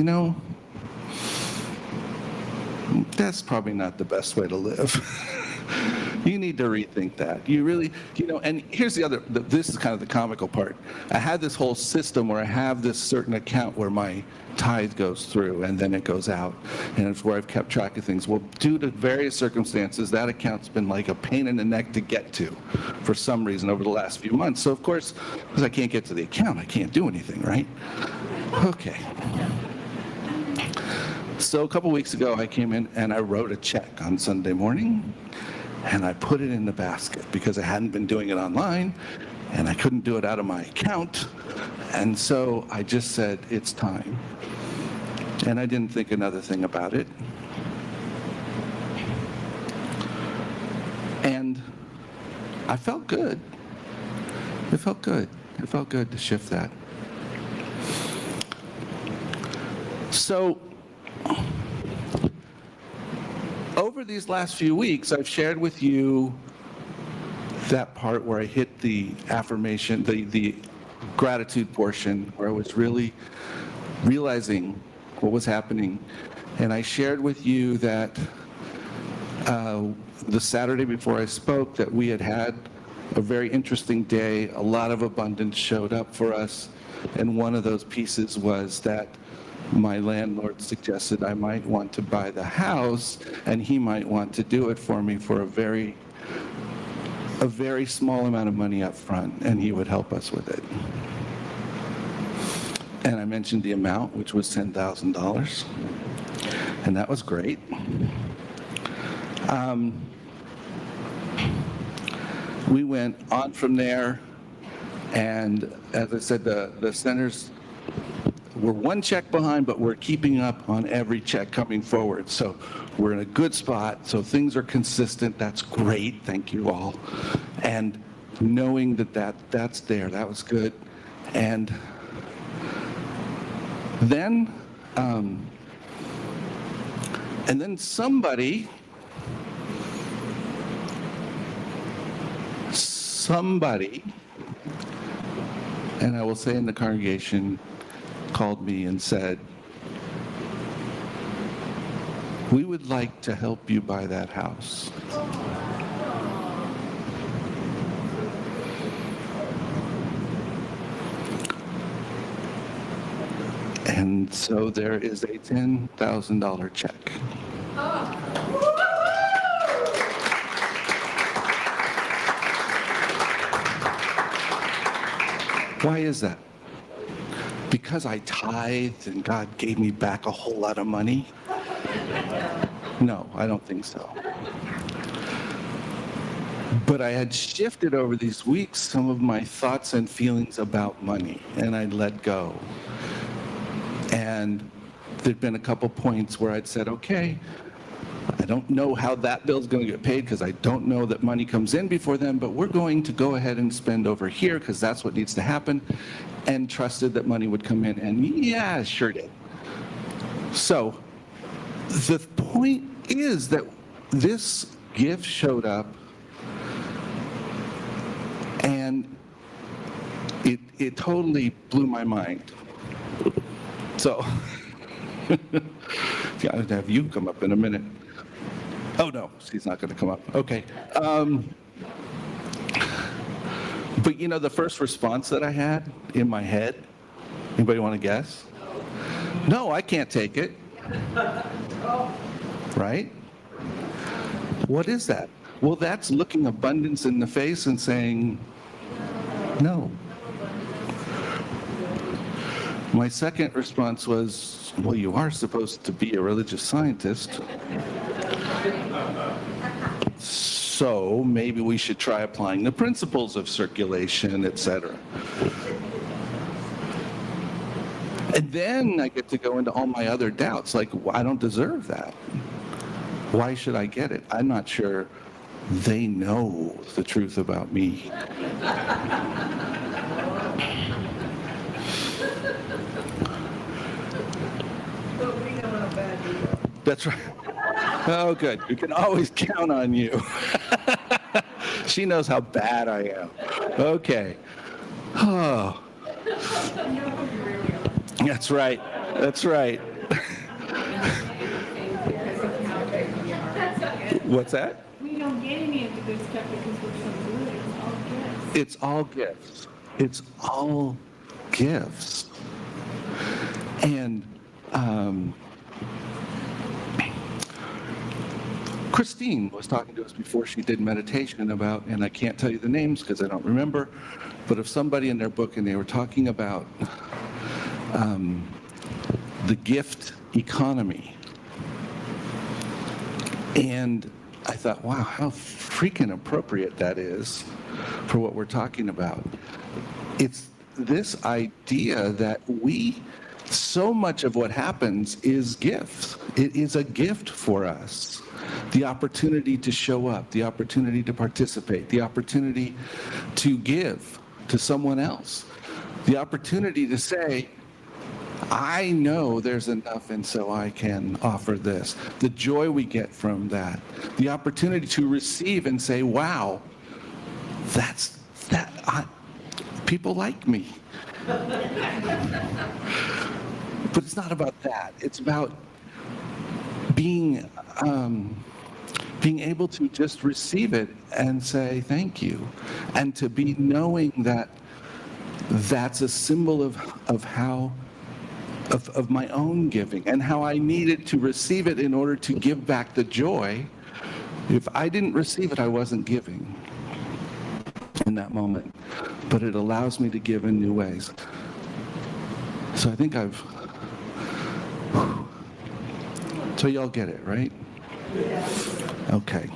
that's probably not the best way to live. You need to rethink that. You really, and here's this is kind of the comical part. I had this whole system where I have this certain account where my tithe goes through and then it goes out. And it's where I've kept track of things. Well, due to various circumstances, that account's been like a pain in the neck to get to for some reason over the last few months. So of course, because I can't get to the account, I can't do anything, right? Okay. So a couple weeks ago, I came in and I wrote a check on Sunday morning. And I put it in the basket because I hadn't been doing it online and I couldn't do it out of my account. And so I just said, it's time. And I didn't think another thing about it. And I felt good. It felt good. It felt good to shift that. So, over these last few weeks, I've shared with you that part where I hit the affirmation, the gratitude portion, where I was really realizing what was happening. And I shared with you that the Saturday before I spoke, that we had a very interesting day. A lot of abundance showed up for us. And one of those pieces was that my landlord suggested I might want to buy the house, and he might want to do it for me for a very small amount of money up front, and he would help us with it. And I mentioned the amount, which was $10,000, and that was great. We went on from there, and as I said, the centers, we're one check behind, but we're keeping up on every check coming forward. So we're in a good spot. So things are consistent. That's great. Thank you all. And knowing that's there, that was good. And then somebody, and I will say in the congregation, called me and said, we would like to help you buy that house. And so there is a $10,000 check. Why is that? Because I tithed and God gave me back a whole lot of money? No, I don't think so. But I had shifted over these weeks some of my thoughts and feelings about money, and I'd let go. And there'd been a couple points where I'd said, okay, I don't know how that bill's going to get paid because I don't know that money comes in before then, but we're going to go ahead and spend over here because that's what needs to happen, and trusted that money would come in, and yeah, sure did. So the point is that this gift showed up, and it totally blew my mind. So yeah, I'll have you come up in a minute. Oh no, she's not going to come up. Okay. But you know, the first response that I had in my head, anybody want to guess? No, I can't take it. Right? What is that? Well, that's looking abundance in the face and saying, no. My second response was, well, you are supposed to be a religious scientist. So maybe we should try applying the principles of circulation, etc. And then I get to go into all my other doubts, like, I don't deserve that. Why should I get it? I'm not sure they know the truth about me. That's right. Oh, good. You can always count on you. She knows how bad I am. Okay. Oh. That's right. That's right. What's that? We don't get any of the good stuff because we're so good. It's all gifts. It's all gifts. And Christine was talking to us before she did meditation about, and I can't tell you the names because I don't remember, but of somebody in their book, and they were talking about the gift economy. And I thought, wow, how freaking appropriate that is for what we're talking about. It's this idea that so much of what happens is gifts. It is a gift for us. The opportunity to show up, the opportunity to participate, the opportunity to give to someone else, the opportunity to say, I know there's enough, and so I can offer this. The joy we get from that, the opportunity to receive and say, wow, people like me. But it's not about that. It's about being able to just receive it and say thank you, and to be knowing that that's a symbol of how of my own giving and how I needed to receive it in order to give back the joy. If I didn't receive it, I wasn't giving in that moment. But it allows me to give in new ways. So I think so y'all get it, right? Okay.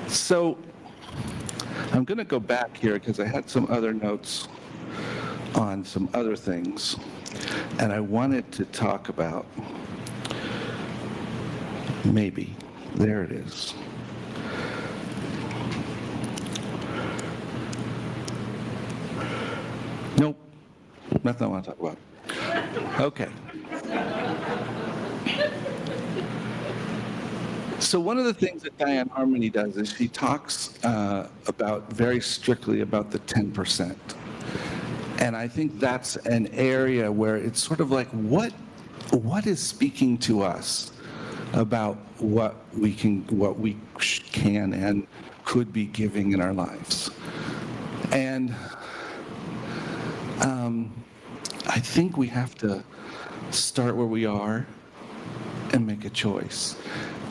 So I'm going to go back here because I had some other notes on some other things, and I wanted to talk about, maybe, there it is. Nope, nothing I want to talk about. Okay. So one of the things that Diane Harmony does is she talks very strictly about the 10%. And I think that's an area where it's sort of like, what is speaking to us about what we can and could be giving in our lives? And I think we have to start where we are and make a choice.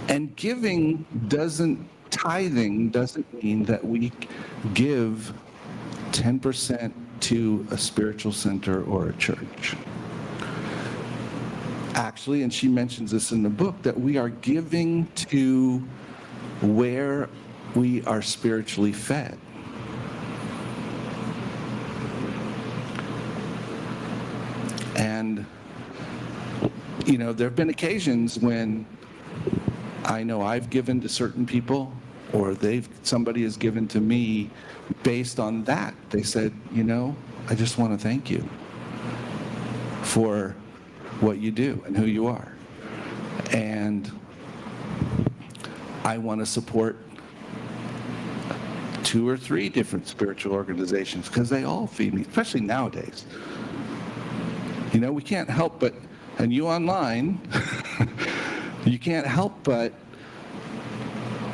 And tithing doesn't mean that we give 10% to a spiritual center or a church. Actually, and she mentions this in the book, that we are giving to where we are spiritually fed. And, you know, there have been occasions when I know I've given to certain people, or somebody has given to me based on that. They said, you know, I just want to thank you for what you do and who you are. And I want to support 2 or 3 different spiritual organizations because they all feed me, especially nowadays. You know, we can't help but, and you online, you can't help but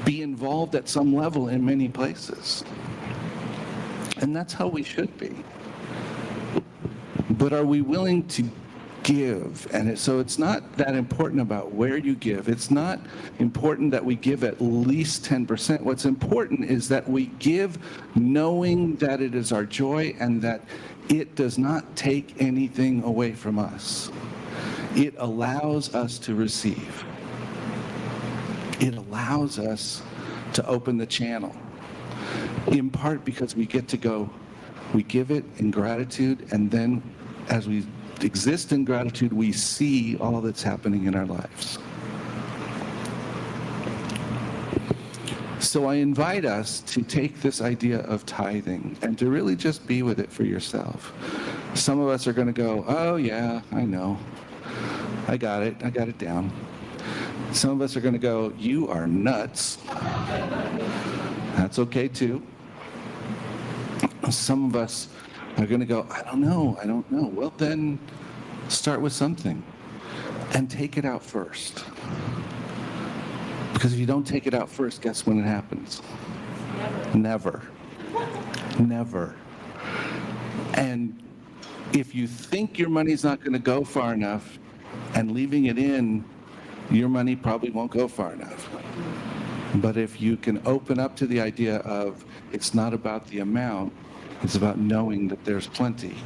be involved at some level in many places. And that's how we should be. But are we willing to give? And so it's not that important about where you give. It's not important that we give at least 10%. What's important is that we give knowing that it is our joy and that it does not take anything away from us. It allows us to receive. It allows us to open the channel, in part because we get to go, we give it in gratitude, and then as we exist in gratitude, we see all that's happening in our lives. So I invite us to take this idea of tithing and to really just be with it for yourself. Some of us are going to go, oh yeah, I know. I got it down. Some of us are going to go, you are nuts. That's okay too. Some of us are going to go, I don't know. Well, then start with something and take it out first. Because if you don't take it out first, guess when it happens? Never. And if you think your money's not going to go far enough and leaving it in, your money probably won't go far enough. But if you can open up to the idea of it's not about the amount, it's about knowing that there's plenty.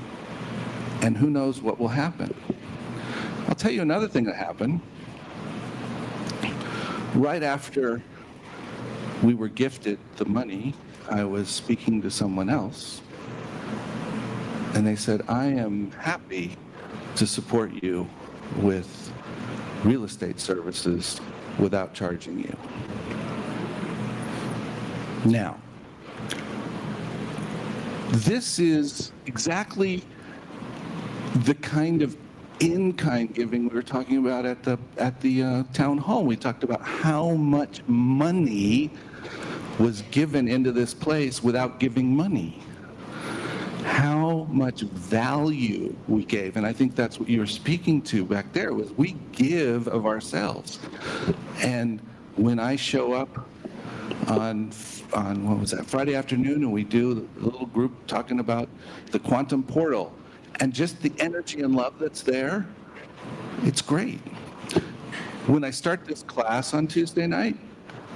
And who knows what will happen. I'll tell you another thing that happened. Right after we were gifted the money, I was speaking to someone else, and they said, I am happy to support you with real estate services without charging you. Now, this is exactly the kind of in-kind giving we were talking about at the town hall. We talked about how much money was given into this place without giving money. How much value we gave, and I think that's what you were speaking to back there, was we give of ourselves. And when I show up on what was that, Friday afternoon, and we do a little group talking about the quantum portal, and just the energy and love that's there, it's great. When I start this class on Tuesday night,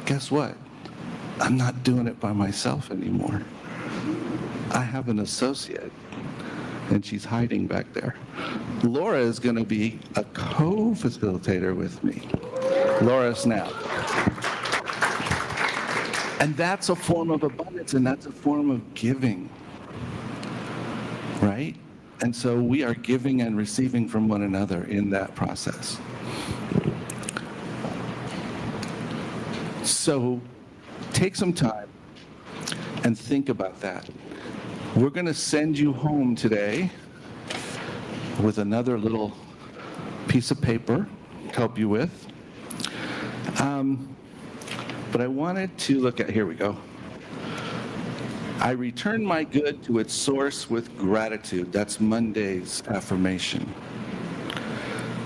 guess what? I'm not doing it by myself anymore. I have an associate, and she's hiding back there. Laura is going to be a co-facilitator with me. Laura Snap. And that's a form of abundance, and that's a form of giving, right? And so we are giving and receiving from one another in that process. So take some time and think about that. We're going to send you home today with another little piece of paper to help you with. But I wanted to look at, here we go. I return my good to its source with gratitude. That's Monday's affirmation.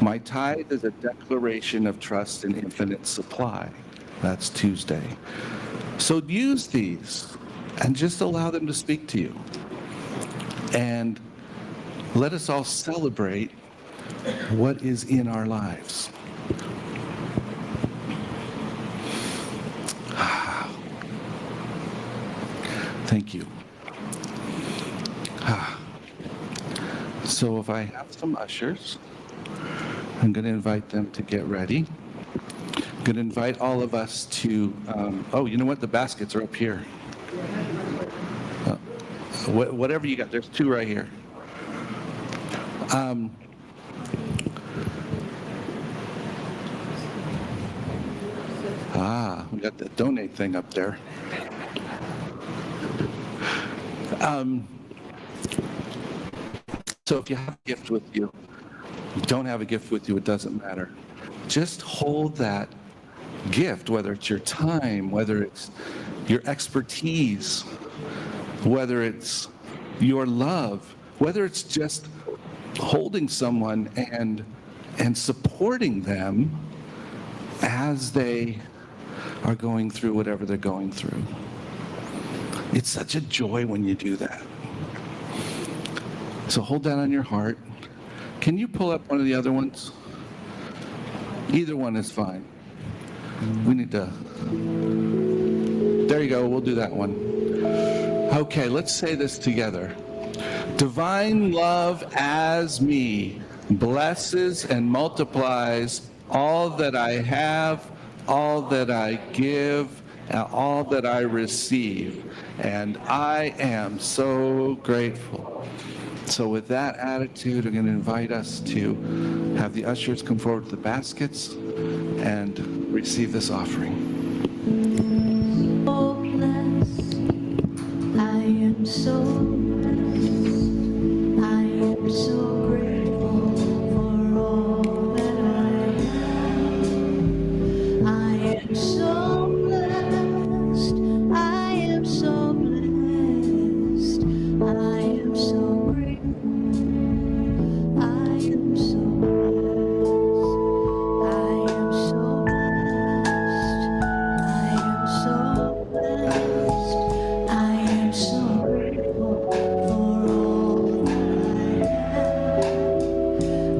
My tithe is a declaration of trust in infinite supply. That's Tuesday. So use these and just allow them to speak to you. And let us all celebrate what is in our lives. Thank you. So if I have some ushers, I'm going to invite them to get ready. I'm going to invite all of us to, oh, you know what? The baskets are up here. Whatever you got, there's 2 right here. We got the donate thing up there. So if you have a gift with you, you don't have a gift with you, it doesn't matter. Just hold that gift, whether it's your time, whether it's your expertise, whether it's your love, whether it's just holding someone and supporting them as they are going through whatever they're going through. It's such a joy when you do that. So hold that on your heart. Can you pull up one of the other ones? Either one is fine. We need to... There you go, we'll do that one. Okay, let's say this together. Divine love as me blesses and multiplies all that I have, all that I give, and all that I receive. And I am so grateful. So with that attitude, I'm going to invite us to have the ushers come forward with the baskets and receive this offering. So blessed, I am so blessed, I am so grateful for all that I have. I am so blessed, I am so blessed, I am so grateful. I am so blessed, I am so blessed, I am so grateful for all that I have.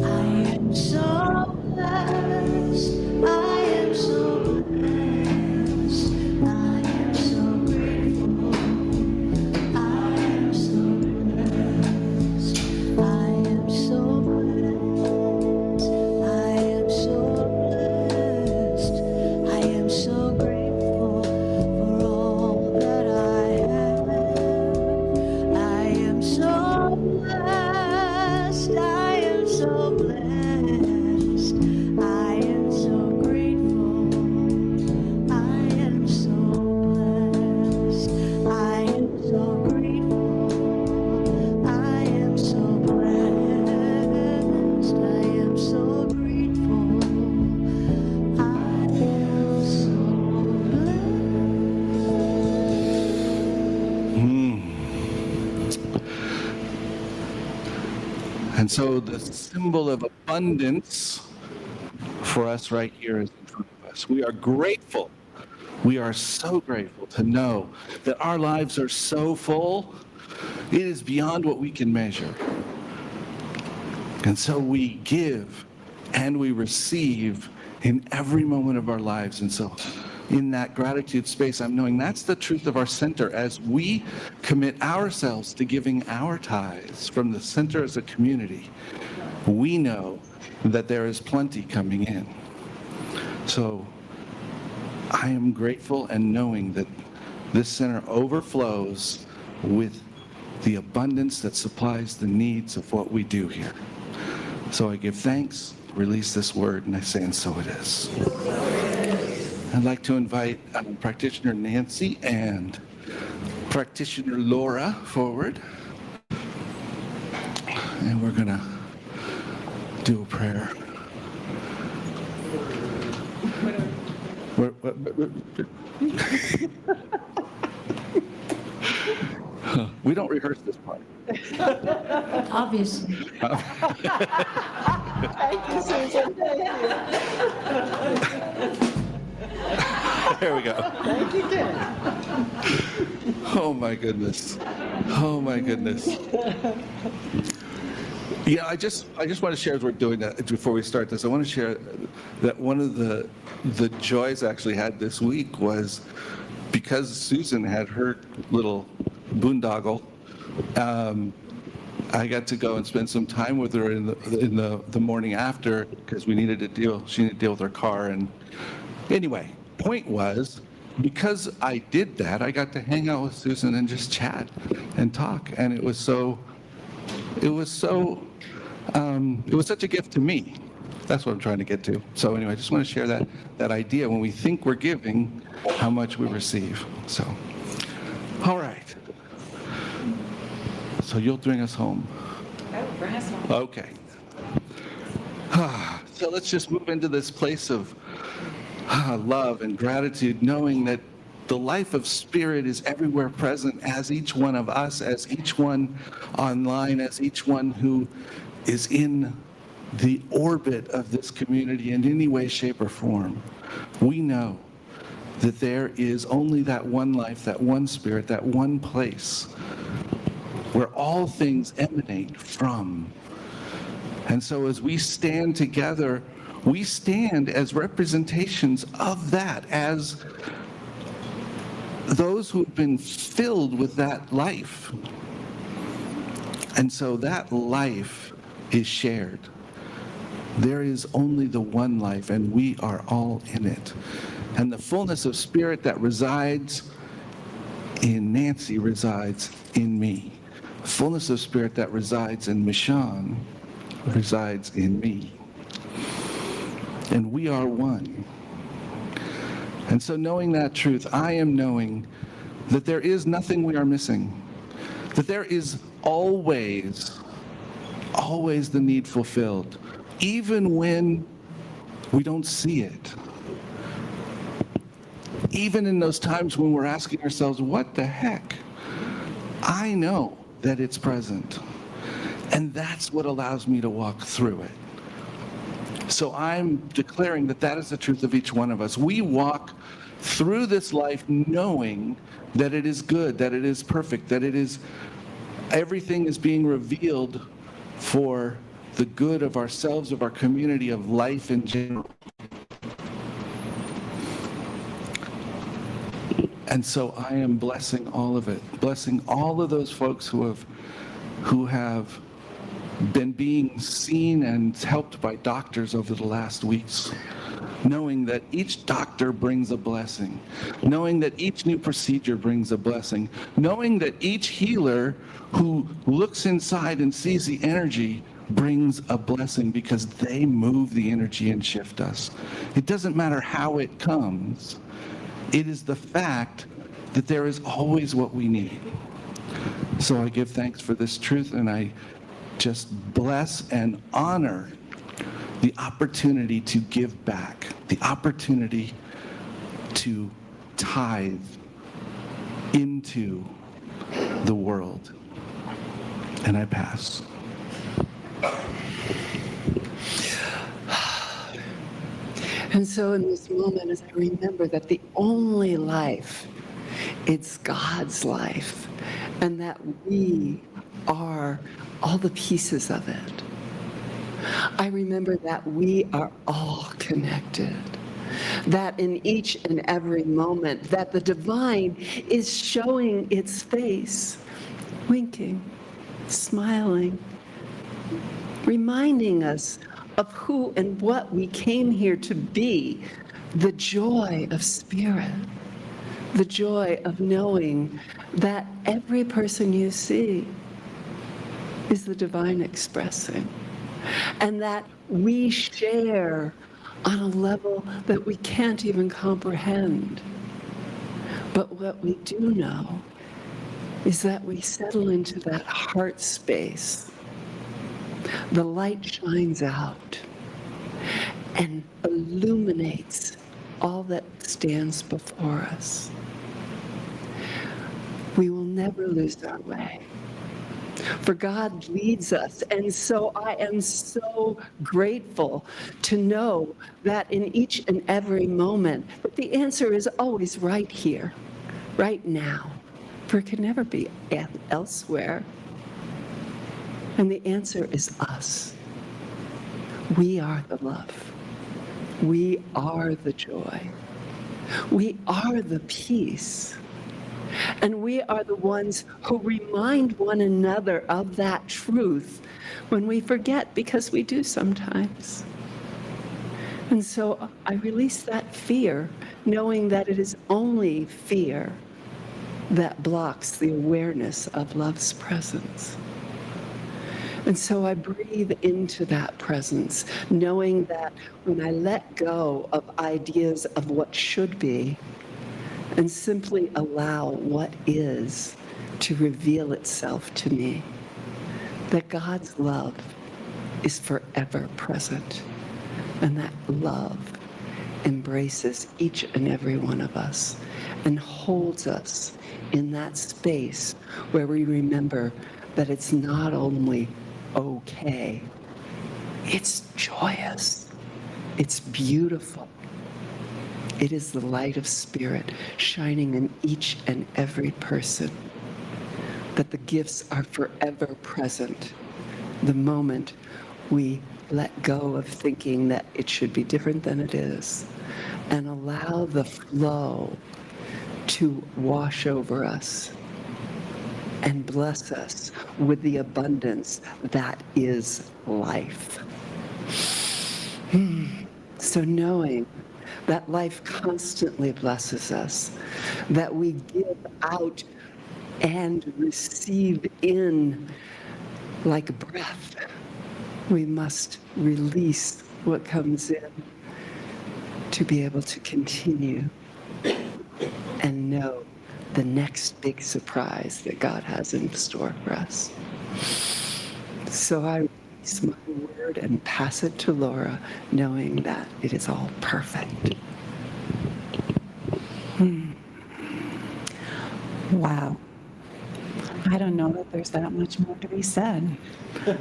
I am so blessed, I am so blessed, I am so grateful. I am so blessed, I am so blessed, I am so blessed, I am so grateful for all that I have. I am so blessed, I am so blessed, I am so grateful. I am so blessed, I am so grateful. I am so blessed, I am so grateful. I am so And so the symbol of abundance for us right here is in front of us. We are grateful. We are so grateful to know that our lives are so full, it is beyond what we can measure. And so we give and we receive in every moment of our lives. And so in that gratitude space, I'm knowing that's the truth of our center. As we commit ourselves to giving our tithes from the center as a community, we know that there is plenty coming in. So I am grateful and knowing that this center overflows with the abundance that supplies the needs of what we do here. So I give thanks, release this word, and I say, and so it is. I'd like to invite practitioner Nancy and practitioner Laura forward. And we're going to do a prayer. We don't rehearse this part. obviously. Thank you, Susan. There we go. Thank you, Ken. Oh my goodness. Oh my goodness. Yeah, I just want to share as we're doing that before we start this. I want to share that one of the joys I actually had this week was because Susan had her little boondoggle. I got to go and spend some time with her in the morning after, because she needed to deal with her car. And anyway, point was, because I did that, I got to hang out with Susan and just chat and talk. And it was such a gift to me. That's what I'm trying to get to. So anyway, I just want to share that idea. When we think we're giving, how much we receive. So, all right. So you'll bring us home. Oh, bring us home. Okay. So let's just move into this place of love and gratitude, knowing that the life of Spirit is everywhere present, as each one of us, as each one online, as each one who is in the orbit of this community in any way, shape, or form. We know that there is only that one life, that one Spirit, that one place where all things emanate from. And so as we stand together, we stand as representations of that, as those who've been filled with that life. And so that life is shared. There is only the one life, and we are all in it. And the fullness of Spirit that resides in Nancy resides in me. The fullness of Spirit that resides in Michonne resides in me. And we are one. And so knowing that truth, I am knowing that there is nothing we are missing. That there is always the need fulfilled, even when we don't see it. Even in those times when we're asking ourselves, what the heck? I know that it's present. And that's what allows me to walk through it. So I'm declaring that that is the truth of each one of us. We walk through this life knowing that it is good, that it is perfect, that it is, everything is being revealed for the good of ourselves, of our community, of life in general. And so I am blessing all of it, blessing all of those folks who have been being seen and helped by doctors over the last weeks, knowing that each doctor brings a blessing, knowing that each new procedure brings a blessing, knowing that each healer who looks inside and sees the energy brings a blessing, because they move the energy and shift us. It doesn't matter how it comes. It is the fact that there is always what we need. So I give thanks for this truth, and I just bless and honor the opportunity to give back, the opportunity to tithe into the world. And I pass. And so in this moment, as I remember that the only life, it's God's life, and that we are all the pieces of it. I remember that we are all connected, that in each and every moment, that the divine is showing its face, winking, smiling, reminding us of who and what we came here to be, the joy of Spirit, the joy of knowing that every person you see is the divine expressing, and that we share on a level that we can't even comprehend. But what we do know is that we settle into that heart space. The light shines out and illuminates all that stands before us. We will never lose our way, for God leads us. And so I am so grateful to know that in each and every moment, that the answer is always right here, right now, for it can never be elsewhere. And the answer is us. We are the love. We are the joy. We are the peace. And we are the ones who remind one another of that truth when we forget, because we do sometimes. And so I release that fear, knowing that it is only fear that blocks the awareness of love's presence. And so I breathe into that presence, knowing that when I let go of ideas of what should be and simply allow what is to reveal itself to me, that God's love is forever present, and that love embraces each and every one of us and holds us in that space where we remember that it's not only okay, it's joyous, it's beautiful. It is the light of Spirit shining in each and every person, that the gifts are forever present the moment we let go of thinking that it should be different than it is, and allow the flow to wash over us and bless us with the abundance that is life. So knowing that life constantly blesses us, that we give out and receive in like breath, we must release what comes in to be able to continue and know the next big surprise that God has in store for us. So I release my word and pass it to Laura, knowing that it is all perfect. Wow. I don't know that there's that much more to be said.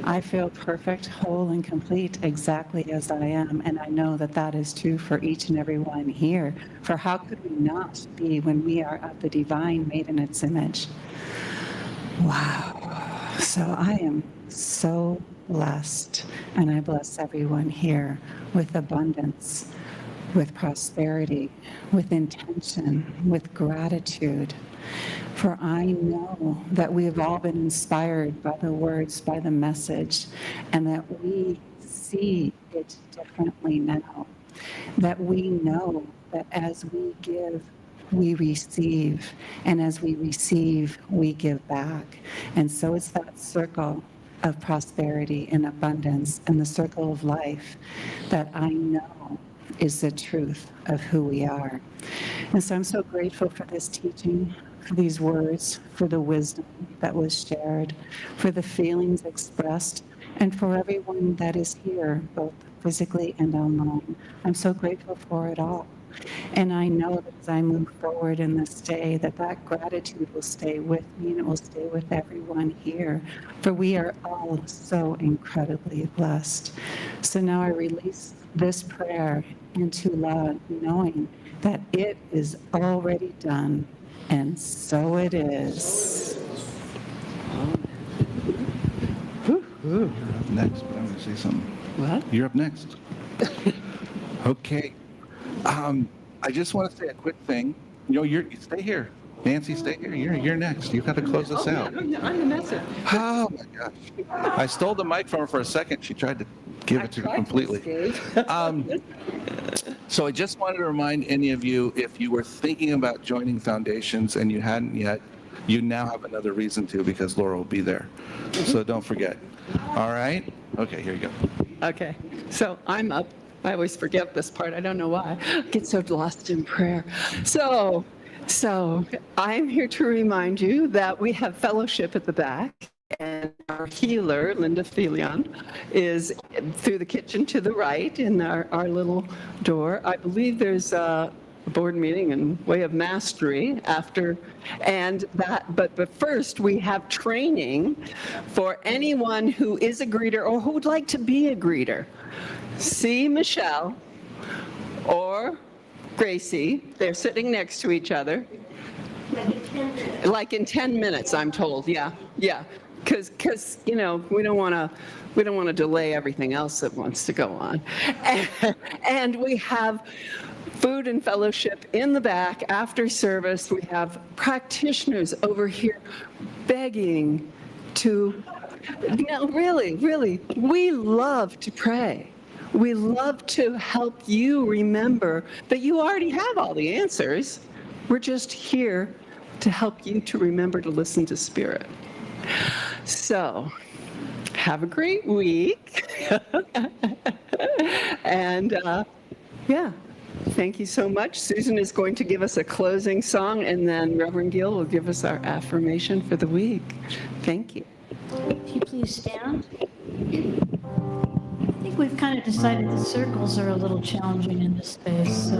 I feel perfect, whole, and complete exactly as I am, and I know that that is true for each and every one here. For how could we not be when we are of the divine, made in its image? Wow. So I am so blessed, and I bless everyone here with abundance, with prosperity, with intention, with gratitude. For I know that we have all been inspired by the words, by the message, and that we see it differently now. That we know that as we give, we receive, and as we receive, we give back. And so it's that circle of prosperity and abundance and the circle of life that I know is the truth of who we are. And so I'm so grateful for this teaching, for these words, for the wisdom that was shared, for the feelings expressed, and for everyone that is here, both physically and online. I'm so grateful for it all. And I know that as I move forward in this day, that that gratitude will stay with me and it will stay with everyone here, for we are all so incredibly blessed. So now I release this prayer into love, knowing that it is already done, and so it is. You're up next, but I'm going to say something. What? You're up next. Okay. I just want to say a quick thing. You stay here. Nancy, stay here. You're next. You've got to close this out. I'm the messenger. Oh, my gosh. I stole the mic from her for a second. She tried to give it to me completely. So I just wanted to remind any of you, if you were thinking about joining foundations and you hadn't yet, you now have another reason to, because Laura will be there. So don't forget. All right? Okay, here you go. Okay, so I'm up. I always forget this part. I don't know why. I get so lost in prayer. So I'm here to remind you that we have fellowship at the back, and our healer, Linda Felion, is through the kitchen to the right in our little door. I believe there's a board meeting and Way of Mastery after, and that, but first we have training for anyone who is a greeter or who would like to be a greeter. See Michelle or Gracie, they're sitting next to each other. Like in 10 minutes, I'm told, yeah. Because we don't want to delay everything else that wants to go on. And we have food and fellowship in the back after service. We have practitioners over here begging to, really, we love to pray. We love to help you remember that you already have all the answers. We're just here to help you to remember to listen to Spirit. So, have a great week. And yeah, thank you so much. Susan is going to give us a closing song, and then Reverend Gill will give us our affirmation for the week. Thank you. If you please stand. I think we've kind of decided the circles are a little challenging in this space, so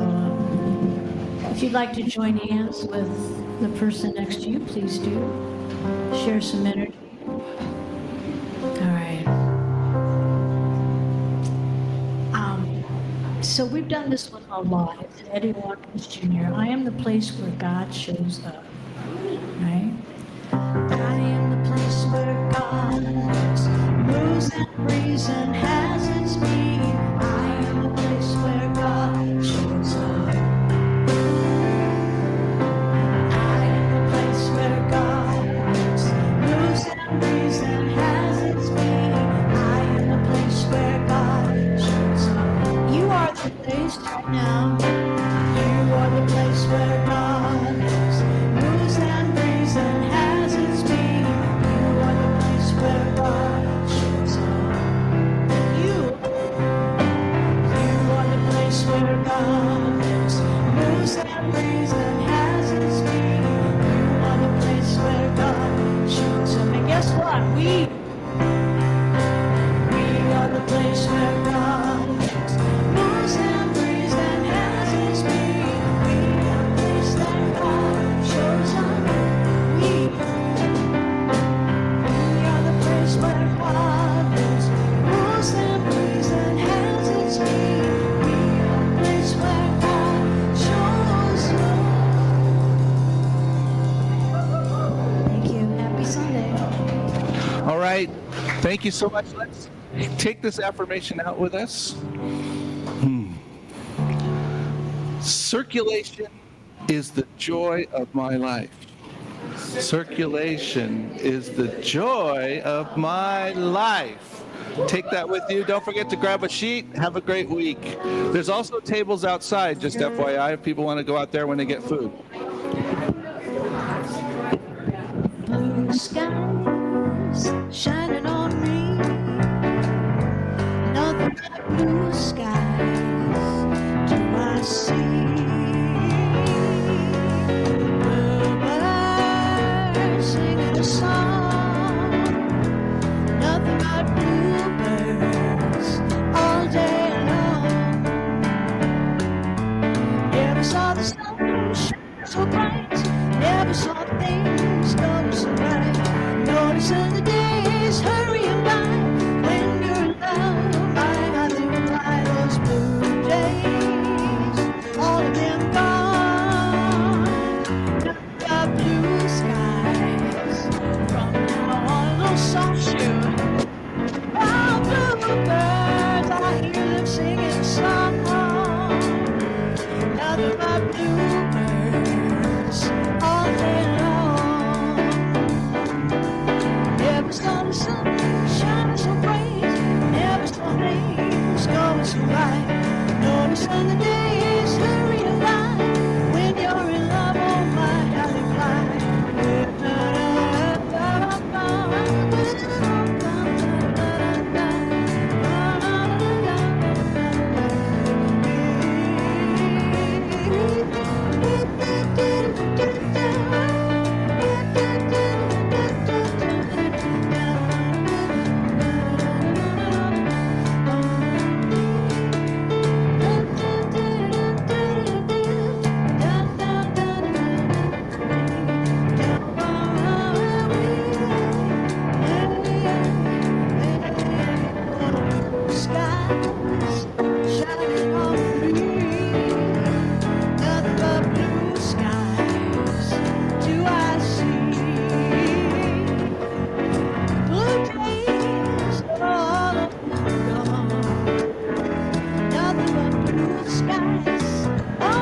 if you'd like to join hands with the person next to you, please do. Share some energy. All right. So we've done this one a lot. It's Eddie Watkins Jr. I am the place where God shows up. Right? I am the place where God moves and breathes and has its being. I am the place where God shows up. I am the place where God moves and breathes and has its being. I am the place where God shows up. You are the place right now. You are the place where God moves and breathes and has its being. You are the place where God shows up. You are the place where God moves and breathes and has its being. You are the place where God shows up. And guess what? We are the place where God moves and breathes and has its being. We are the place that God shows up. We are the place where God moves and breathes and has its being. We are the place where God shows up. Thank you. Happy Sunday. All right. Thank you so much. Let's take this affirmation out with us. Circulation is the joy of my life. Circulation is the joy of my life. Take that with you. Don't forget to grab a sheet. Have a great week. There's also tables outside, just FYI, if people want to go out there when they get food. Blue skies shining on me. Nothing but blue skies do I see. Bluebirds singing a song. Nothing but bluebirds all day long. Never saw the sun shine so bright. Never saw things go so right. Noticing the days hurrying by. When you're in love, I live by those blue days. All of them gone. Nothing but blue skies. From now on, no soft shoe. Oh, bluebirds, I hear them singing a song. Nothing but bluebirds all day long. Never saw the sun shining so bright. Never saw things going so right. Noticing the days hurrying by. When you're in love, oh my, how they fly. Skies shining on me. Nothing but blue skies do I see. Blue days all of them gone. Nothing but blue skies all